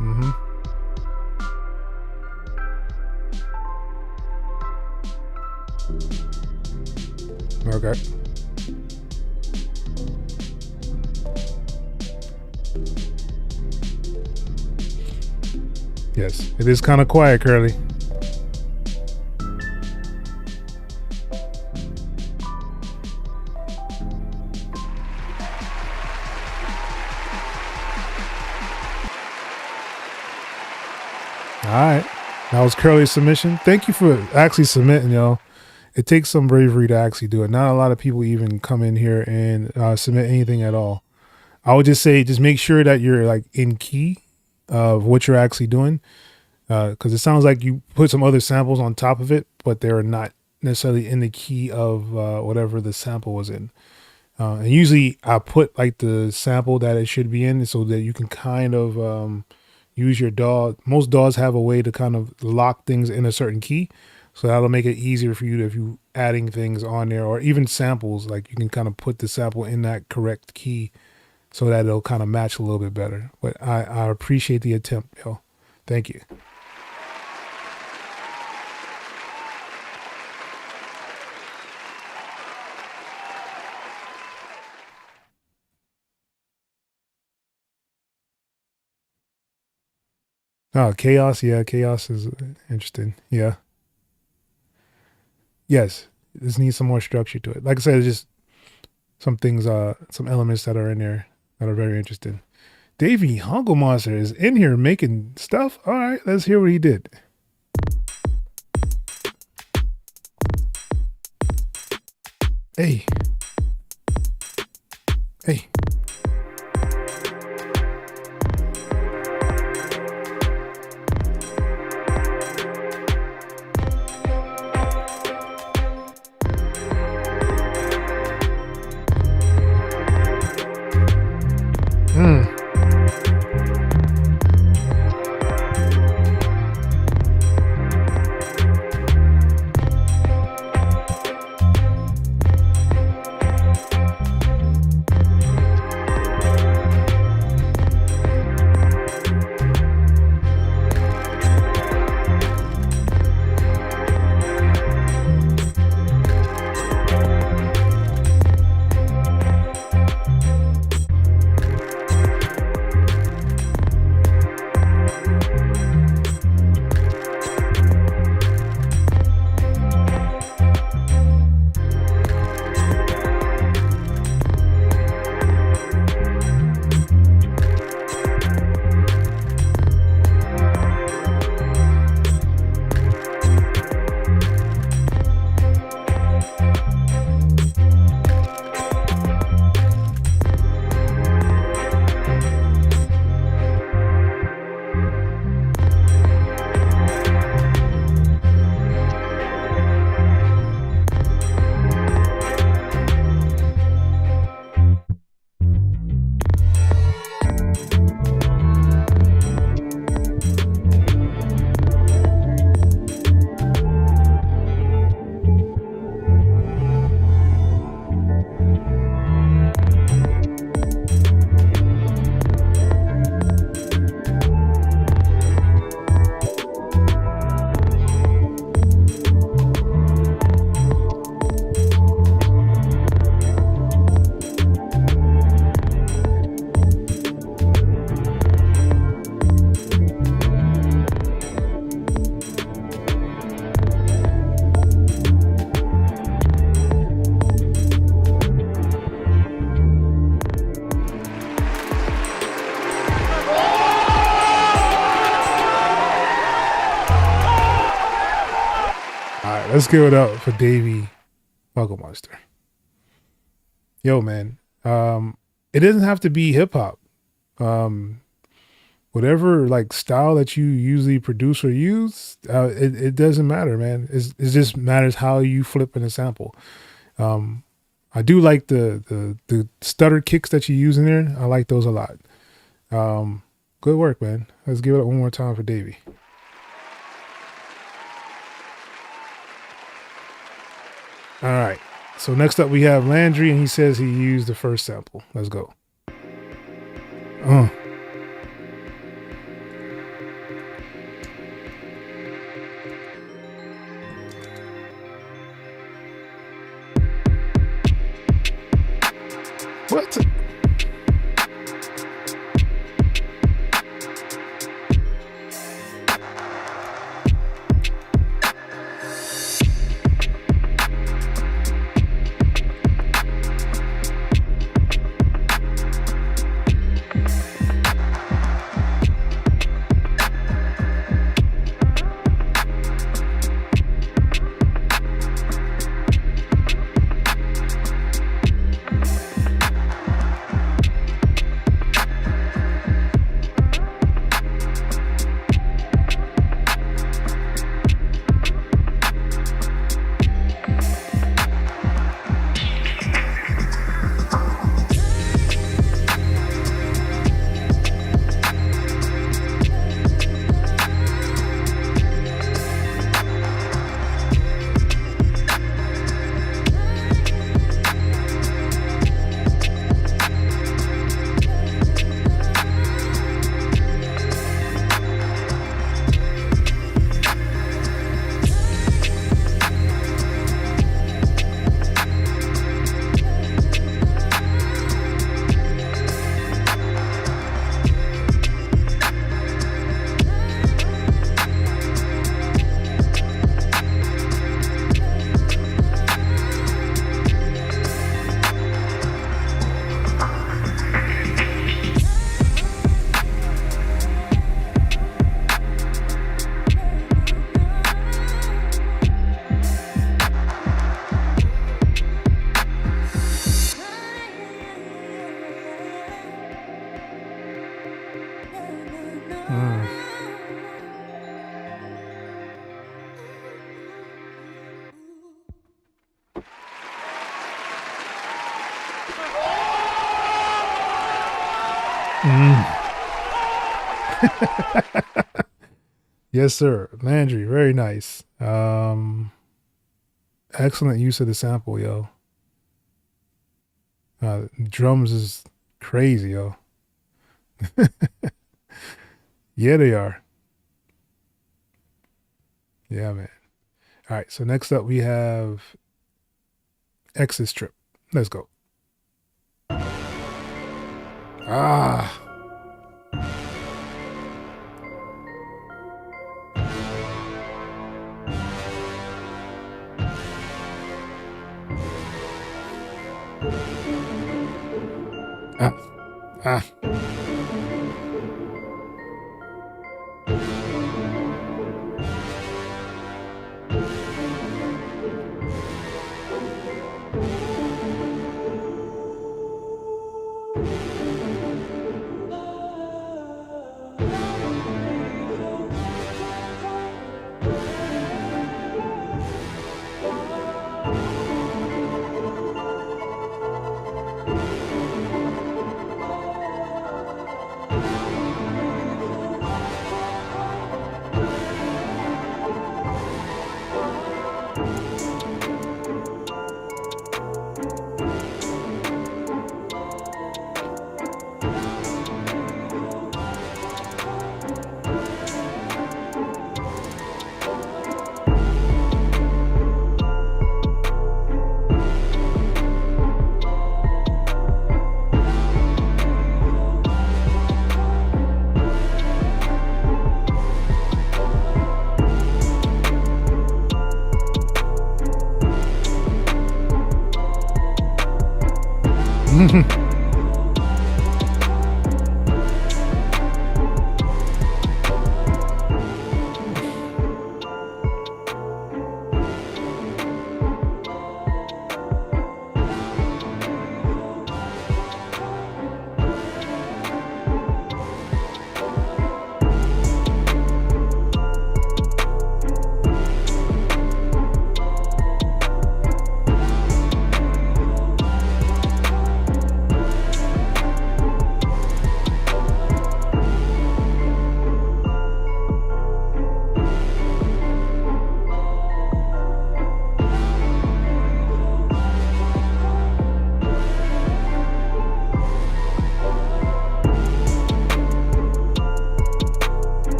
Mm-hmm. Okay. Yes, it is kind of quiet, Curly. All right, that was Curly's submission. Thank you for actually submitting, y'all. It takes some bravery to actually do it. Not a lot of people even come in here and submit anything at all. I would just say, just make sure that you're like in key of what you're actually doing. Because it sounds like you put some other samples on top of it, but they're not necessarily in the key of whatever the sample was in. And usually I put like the sample that it should be in so that you can kind of use your DAW. Most DAWs have a way to kind of lock things in a certain key. So that'll make it easier for you to, if you adding things on there or even samples, like you can kind of put the sample in that correct key so that it'll kind of match a little bit better. But I appreciate the attempt, yo. Thank you. Oh, chaos. Yeah, chaos is interesting. Yeah. Yes, this needs some more structure to it. Like I said, it's just some things, some elements that are in there that are very interesting. Davey Hongo Monster is in here making stuff. All right, let's hear what he did. Hey. Hey. right, let's give it up for Davey Monster. Yo, man. It doesn't have to be hip hop. Whatever like style that you usually produce or use, it doesn't matter, man. It just matters how you flip in a sample. I do like the stutter kicks that you use in there. I like those a lot. Good work, man. Let's give it up one more time for Davey. All right. So next up we have Landry, and he says he used the first sample. Let's go. What? Yes, sir. Landry, very nice. Excellent use of the sample, yo. Drums is crazy, yo. Yeah, they are. Yeah, man. All right, so next up we have Ex's Trip. Let's go. Ah. Ah.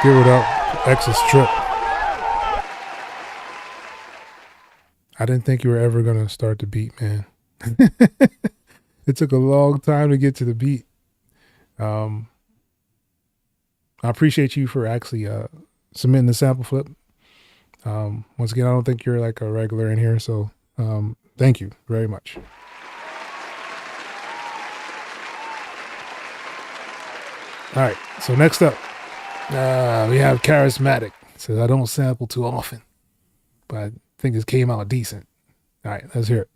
Give it up. X's trip. I didn't think you were ever going to start the beat, man. It took a long time to get to the beat. I appreciate you for actually submitting the sample flip. Once again, I don't think you're like a regular in here, so thank you very much. All right, so next up, we have Charismatic. Says, I don't sample too often, but I think this came out decent. All right, let's hear it.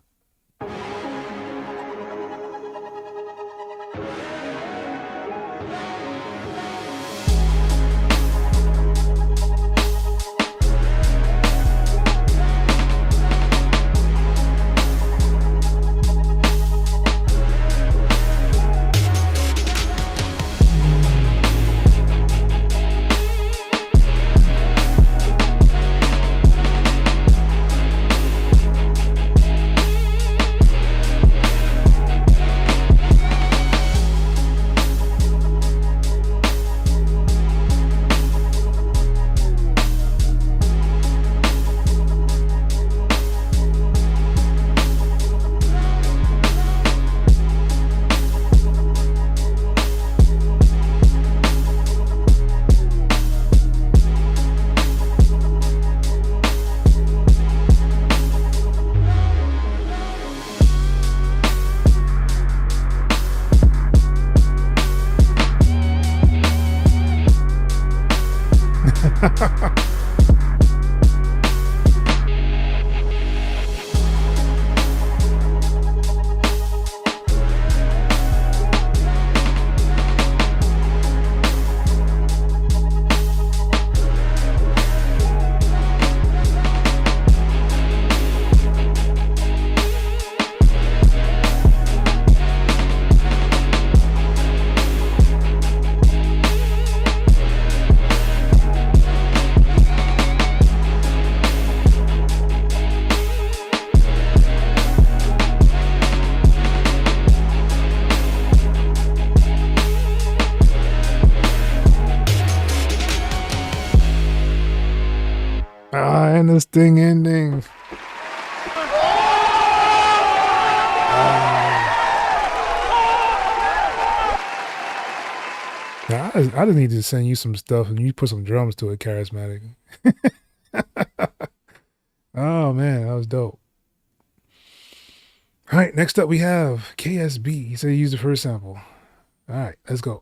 And this thing ending. I just need to send you some stuff and you put some drums to it, Charismatic. Oh man, that was dope. All right, next up we have KSB. He said he used the first sample. All right, let's go.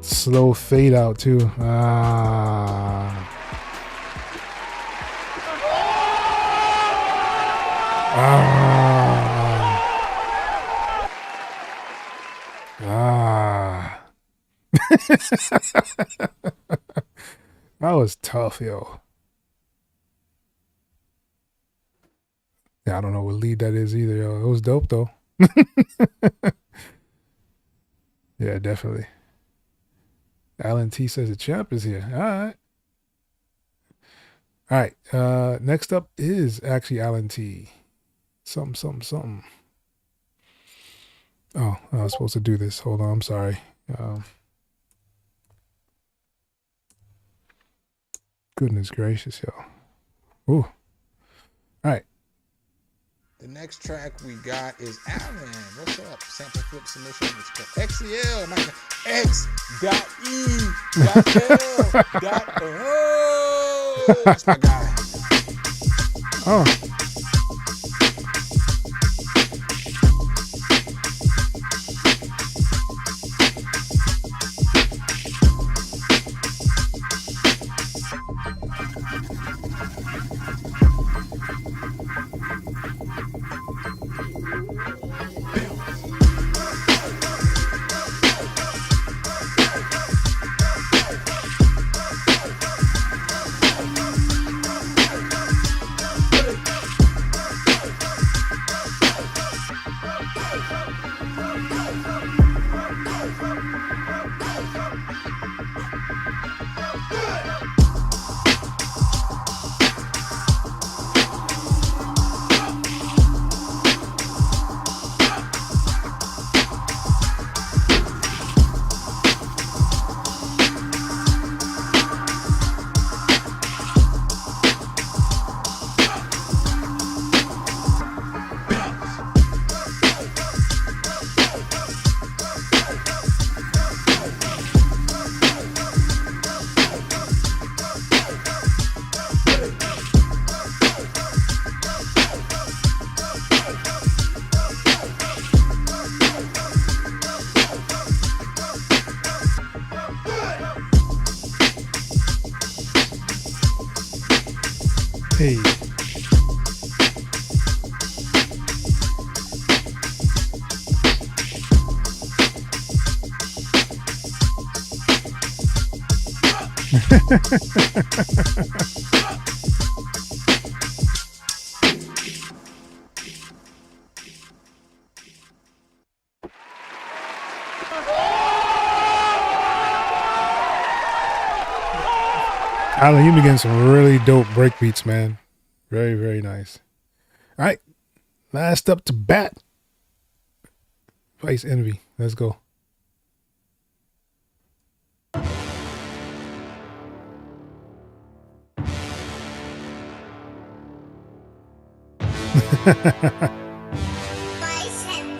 Slow fade out too. Ah. Ah. Ah. That was tough, yo. Yeah, I don't know what lead that is either, yo. It was dope though. Yeah, definitely. Alan T says the champ is here. All right. All right. Next up is actually Alan T. Something. Oh, I was supposed to do this. Hold on. I'm sorry. Goodness gracious, yo. Ooh. All right. The next track we got is Alan. What's up? Sample flip submission. It's called X.E.L. X.E.L. That's my guy. Oh. Hey. Alan, you've been getting some really dope break beats, man. Very, very nice. All right. Last up to bat. Vice Envy. Let's go. Vice Envy.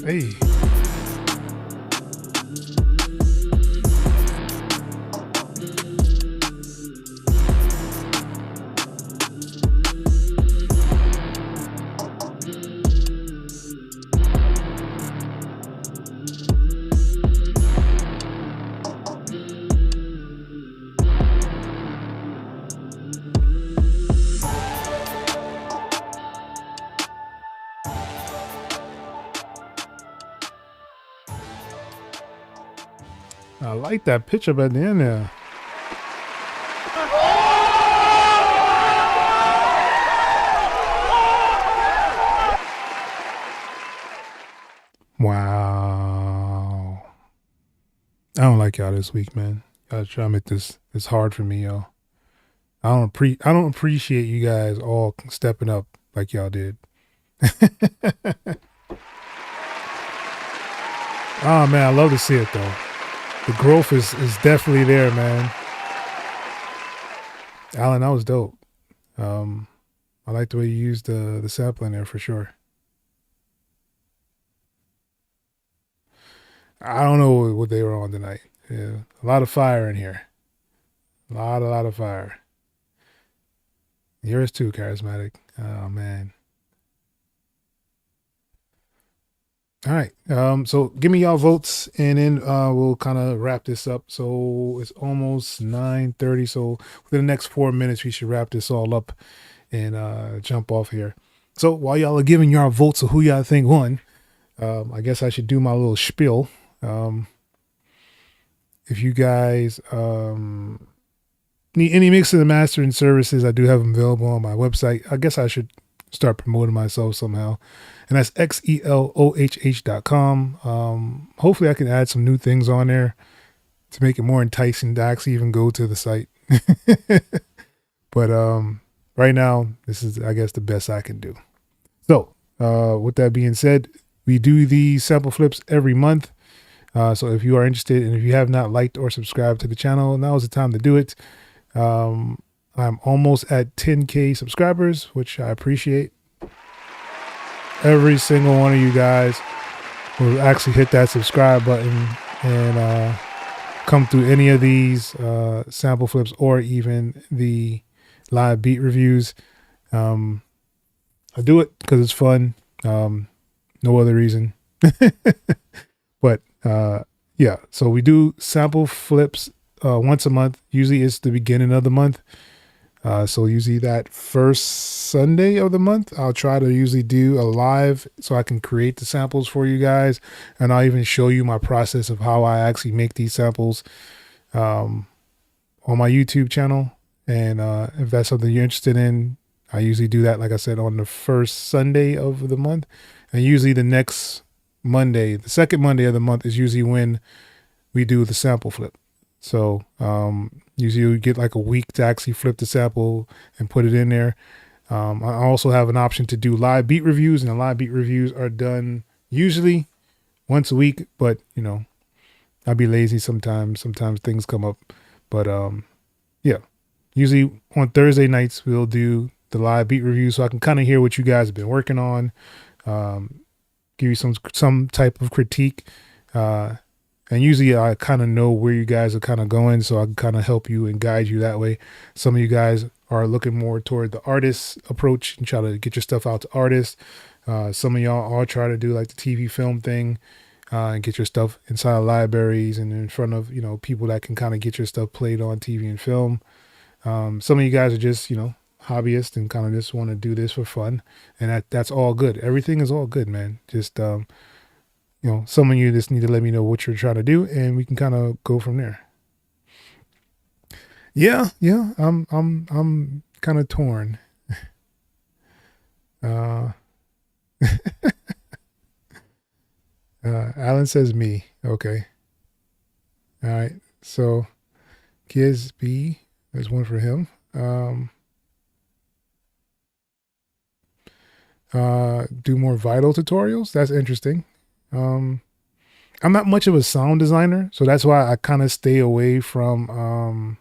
Hey. I like that pitch up at the end there. Wow. I don't like y'all this week, man. Y'all try to make this hard for me, y'all. I don't appreciate you guys all stepping up like y'all did. Oh man, I love to see it though. The growth is definitely there, man. Alan, that was dope. I like the way you used the sample in there for sure. I don't know what they were on tonight. Yeah, a lot of fire in here. A lot of fire. Yours too, charismatic. Oh man. All right. So give me y'all votes and then we'll kind of wrap this up. So it's almost 9:30. So within the next 4 minutes, we should wrap this all up and jump off here. So while y'all are giving y'all votes of who y'all think won, I guess I should do my little spiel. If you guys need any mixing and mastering services, I do have them available on my website. I guess I should start promoting myself somehow. And that's xelohh.com. Hopefully I can add some new things on there to make it more enticing to actually even go to the site. But right now, this is, I guess, the best I can do. So with that being said, we do these sample flips every month. So if you are interested and if you have not liked or subscribed to the channel, now is the time to do it. I'm almost at 10K subscribers, which I appreciate. Every single one of you guys will actually hit that subscribe button and come through any of these sample flips or even the live beat reviews. I do it because it's fun. No other reason. But yeah, so we do sample flips once a month. Usually it's the beginning of the month. So usually that first Sunday of the month, I'll try to usually do a live so I can create the samples for you guys. And I'll even show you my process of how I actually make these samples on my YouTube channel. And if that's something you're interested in, I usually do that, like I said, on the first Sunday of the month. And usually the next Monday, the second Monday of the month is usually when we do the sample flip. So usually you get like a week to actually flip the sample and put it in there. I also have an option to do live beat reviews, and the live beat reviews are done usually once a week, but you know, I'll be lazy sometimes things come up, but yeah, usually on Thursday nights we'll do the live beat review so I can kind of hear what you guys have been working on, give you some type of critique, and usually I kind of know where you guys are kind of going, so I can kind of help you and guide you that way. Some of you guys are looking more toward the artist approach and try to get your stuff out to artists. Some of y'all all try to do like the TV film thing and get your stuff inside of libraries and in front of, you know, people that can kind of get your stuff played on TV and film. Some of you guys are just, you know, hobbyists and kind of just want to do this for fun, and that's all good. Everything is all good, man. Just you know, some of you just need to let me know what you're trying to do, and we can kind of go from there. Yeah, I'm kind of torn. Alan says me. Okay. All right. So, Kiz B, there's one for him. Do more vital tutorials. That's interesting. I'm not much of a sound designer, so that's why I kind of stay away from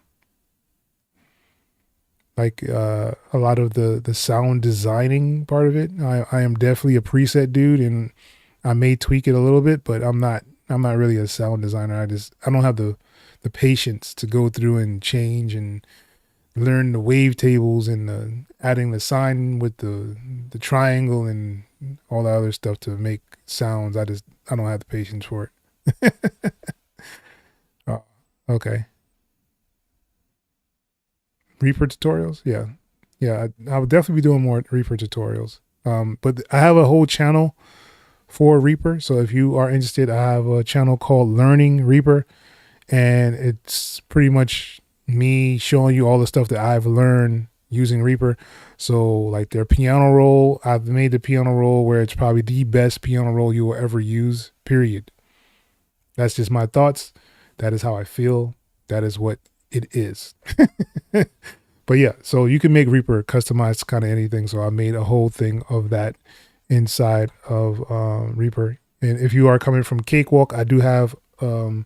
like a lot of the sound designing part of it. I am definitely a preset dude, and I may tweak it a little bit, but I'm not really a sound designer. I don't have the patience to go through and change and learn the wave tables and adding the sign with the triangle and all the other stuff to make sounds. I don't have the patience for it. Oh, okay. Reaper tutorials? Yeah. I would definitely be doing more Reaper tutorials. But I have a whole channel for Reaper. So if you are interested, I have a channel called Learning Reaper. and it's pretty much me showing you all the stuff that I've learned using Reaper. So like their piano roll, I've made the piano roll where it's probably the best piano roll you will ever use, period. That's just my thoughts. That is how I feel. That is what it is. But yeah, so you can make Reaper customized kind of anything. So I made a whole thing of that inside of Reaper. And if you are coming from Cakewalk, I do have a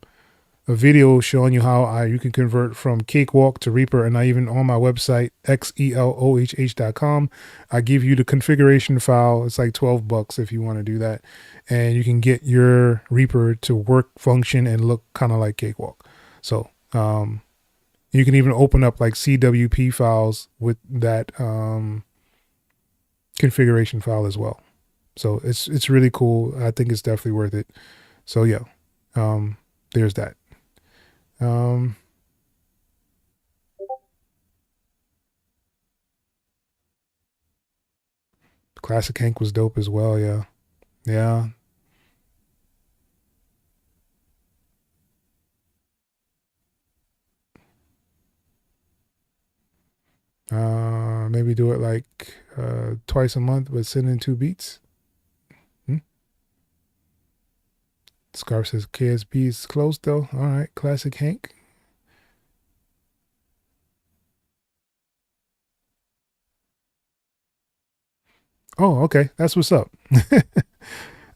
video showing you how you can convert from Cakewalk to Reaper. And I even on my website, xelohh.com, I give you the configuration file. It's like $12 if you want to do that. And you can get your Reaper to work, function, and look kind of like Cakewalk. So you can even open up like CWP files with that configuration file as well. So it's really cool. I think it's definitely worth it. So yeah, there's that. Classic Hank was dope as well. Yeah. Yeah. Maybe do it like twice a month, but send in 2 beats. Scarf says KSB is close though. All right, Classic Hank. Oh, okay, that's what's up.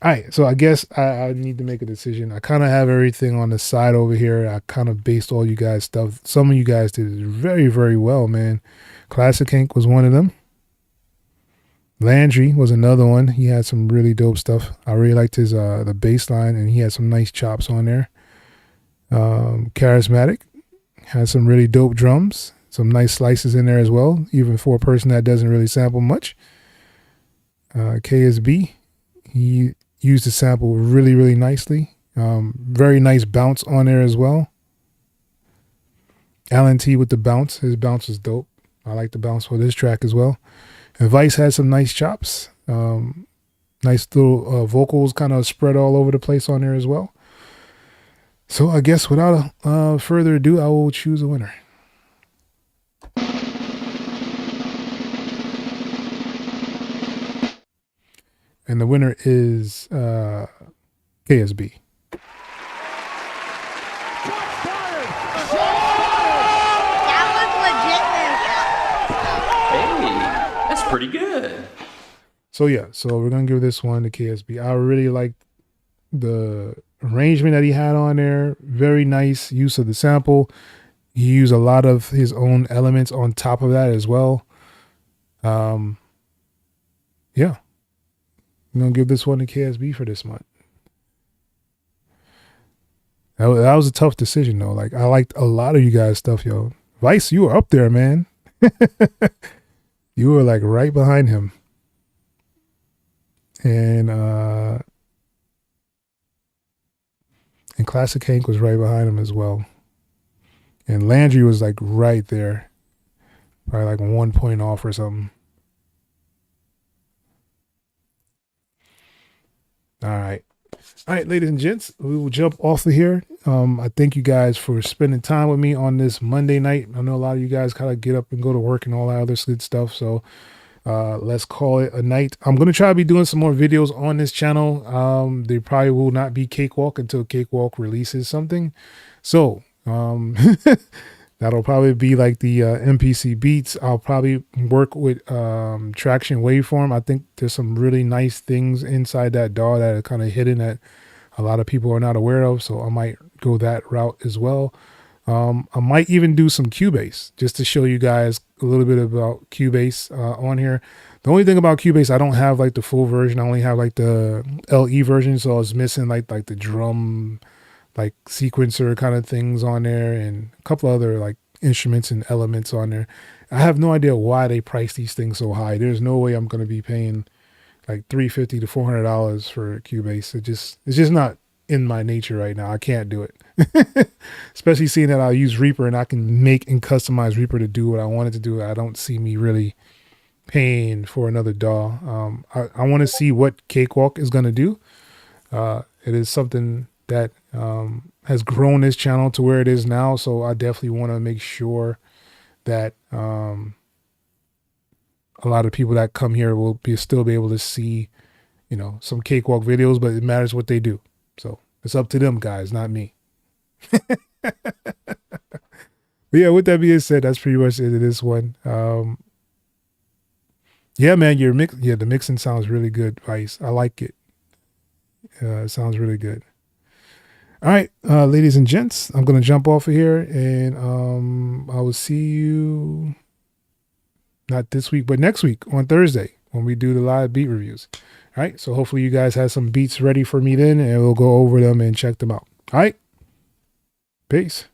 All right, so I guess I need to make a decision. I kind of have everything on the side over here. I kind of based all you guys stuff. Some of you guys did very, very well, man. Classic Hank was one of them. Landry was another one. He had some really dope stuff. I really liked his the bass line, and he had some nice chops on there. Charismatic had some really dope drums, some nice slices in there as well, even for a person that doesn't really sample much. KSB, he used the sample really, really nicely. Very nice bounce on there as well. Alan T with the bounce. His bounce was dope. I like the bounce for this track as well. And Vice had some nice chops. Nice little vocals kind of spread all over the place on there as well. So I guess without further ado, I will choose a winner. And the winner is KSB. Pretty good. So yeah, so we're gonna give this one to KSB. I really liked the arrangement that he had on there. Very nice use of the sample. He used a lot of his own elements on top of that as well. Yeah, I'm gonna give this one to KSB for this month. That was a tough decision though. Like I liked a lot of you guys' stuff, yo. Vice, you were up there, man. You were like right behind him. And Classic Hank was right behind him as well. And Landry was like right there. Probably like 1 point off or something. All right. All right, ladies and gents, we will jump off of here. I thank you guys for spending time with me on this Monday night. I know a lot of you guys kind of get up and go to work and all that other good stuff. So let's call it a night. I'm going to try to be doing some more videos on this channel. They probably will not be Cakewalk until Cakewalk releases something. So that'll probably be like the MPC beats. I'll probably work with Traction Waveform. I think there's some really nice things inside that DAW that are kind of hidden that a lot of people are not aware of. So I might go that route as well. I might even do some Cubase just to show you guys a little bit about Cubase on here. The only thing about Cubase, I don't have like the full version. I only have like the LE version. So I was missing like the drum like sequencer kind of things on there and a couple other like instruments and elements on there. I have no idea why they price these things so high. There's no way I'm going to be paying like $350 to $400 for Cubase. It's just not in my nature right now. I can't do it. Especially seeing that I use Reaper and I can make and customize Reaper to do what I wanted to do. I don't see me really paying for another DAW. I want to see what Cakewalk is going to do. It is something that has grown this channel to where it is now. So I definitely want to make sure that a lot of people that come here will still be able to see, you know, some cakewalk videos, but it matters what they do. So it's up to them guys, not me. But yeah, with that being said, that's pretty much it of this one. Yeah, man, the mixing sounds really good, Vice. I like it. It sounds really good. All right, ladies and gents, I'm gonna jump off of here, and I will see you not this week, but next week on Thursday when we do the live beat reviews. All right, so hopefully you guys have some beats ready for me then, and we'll go over them and check them out. All right, peace.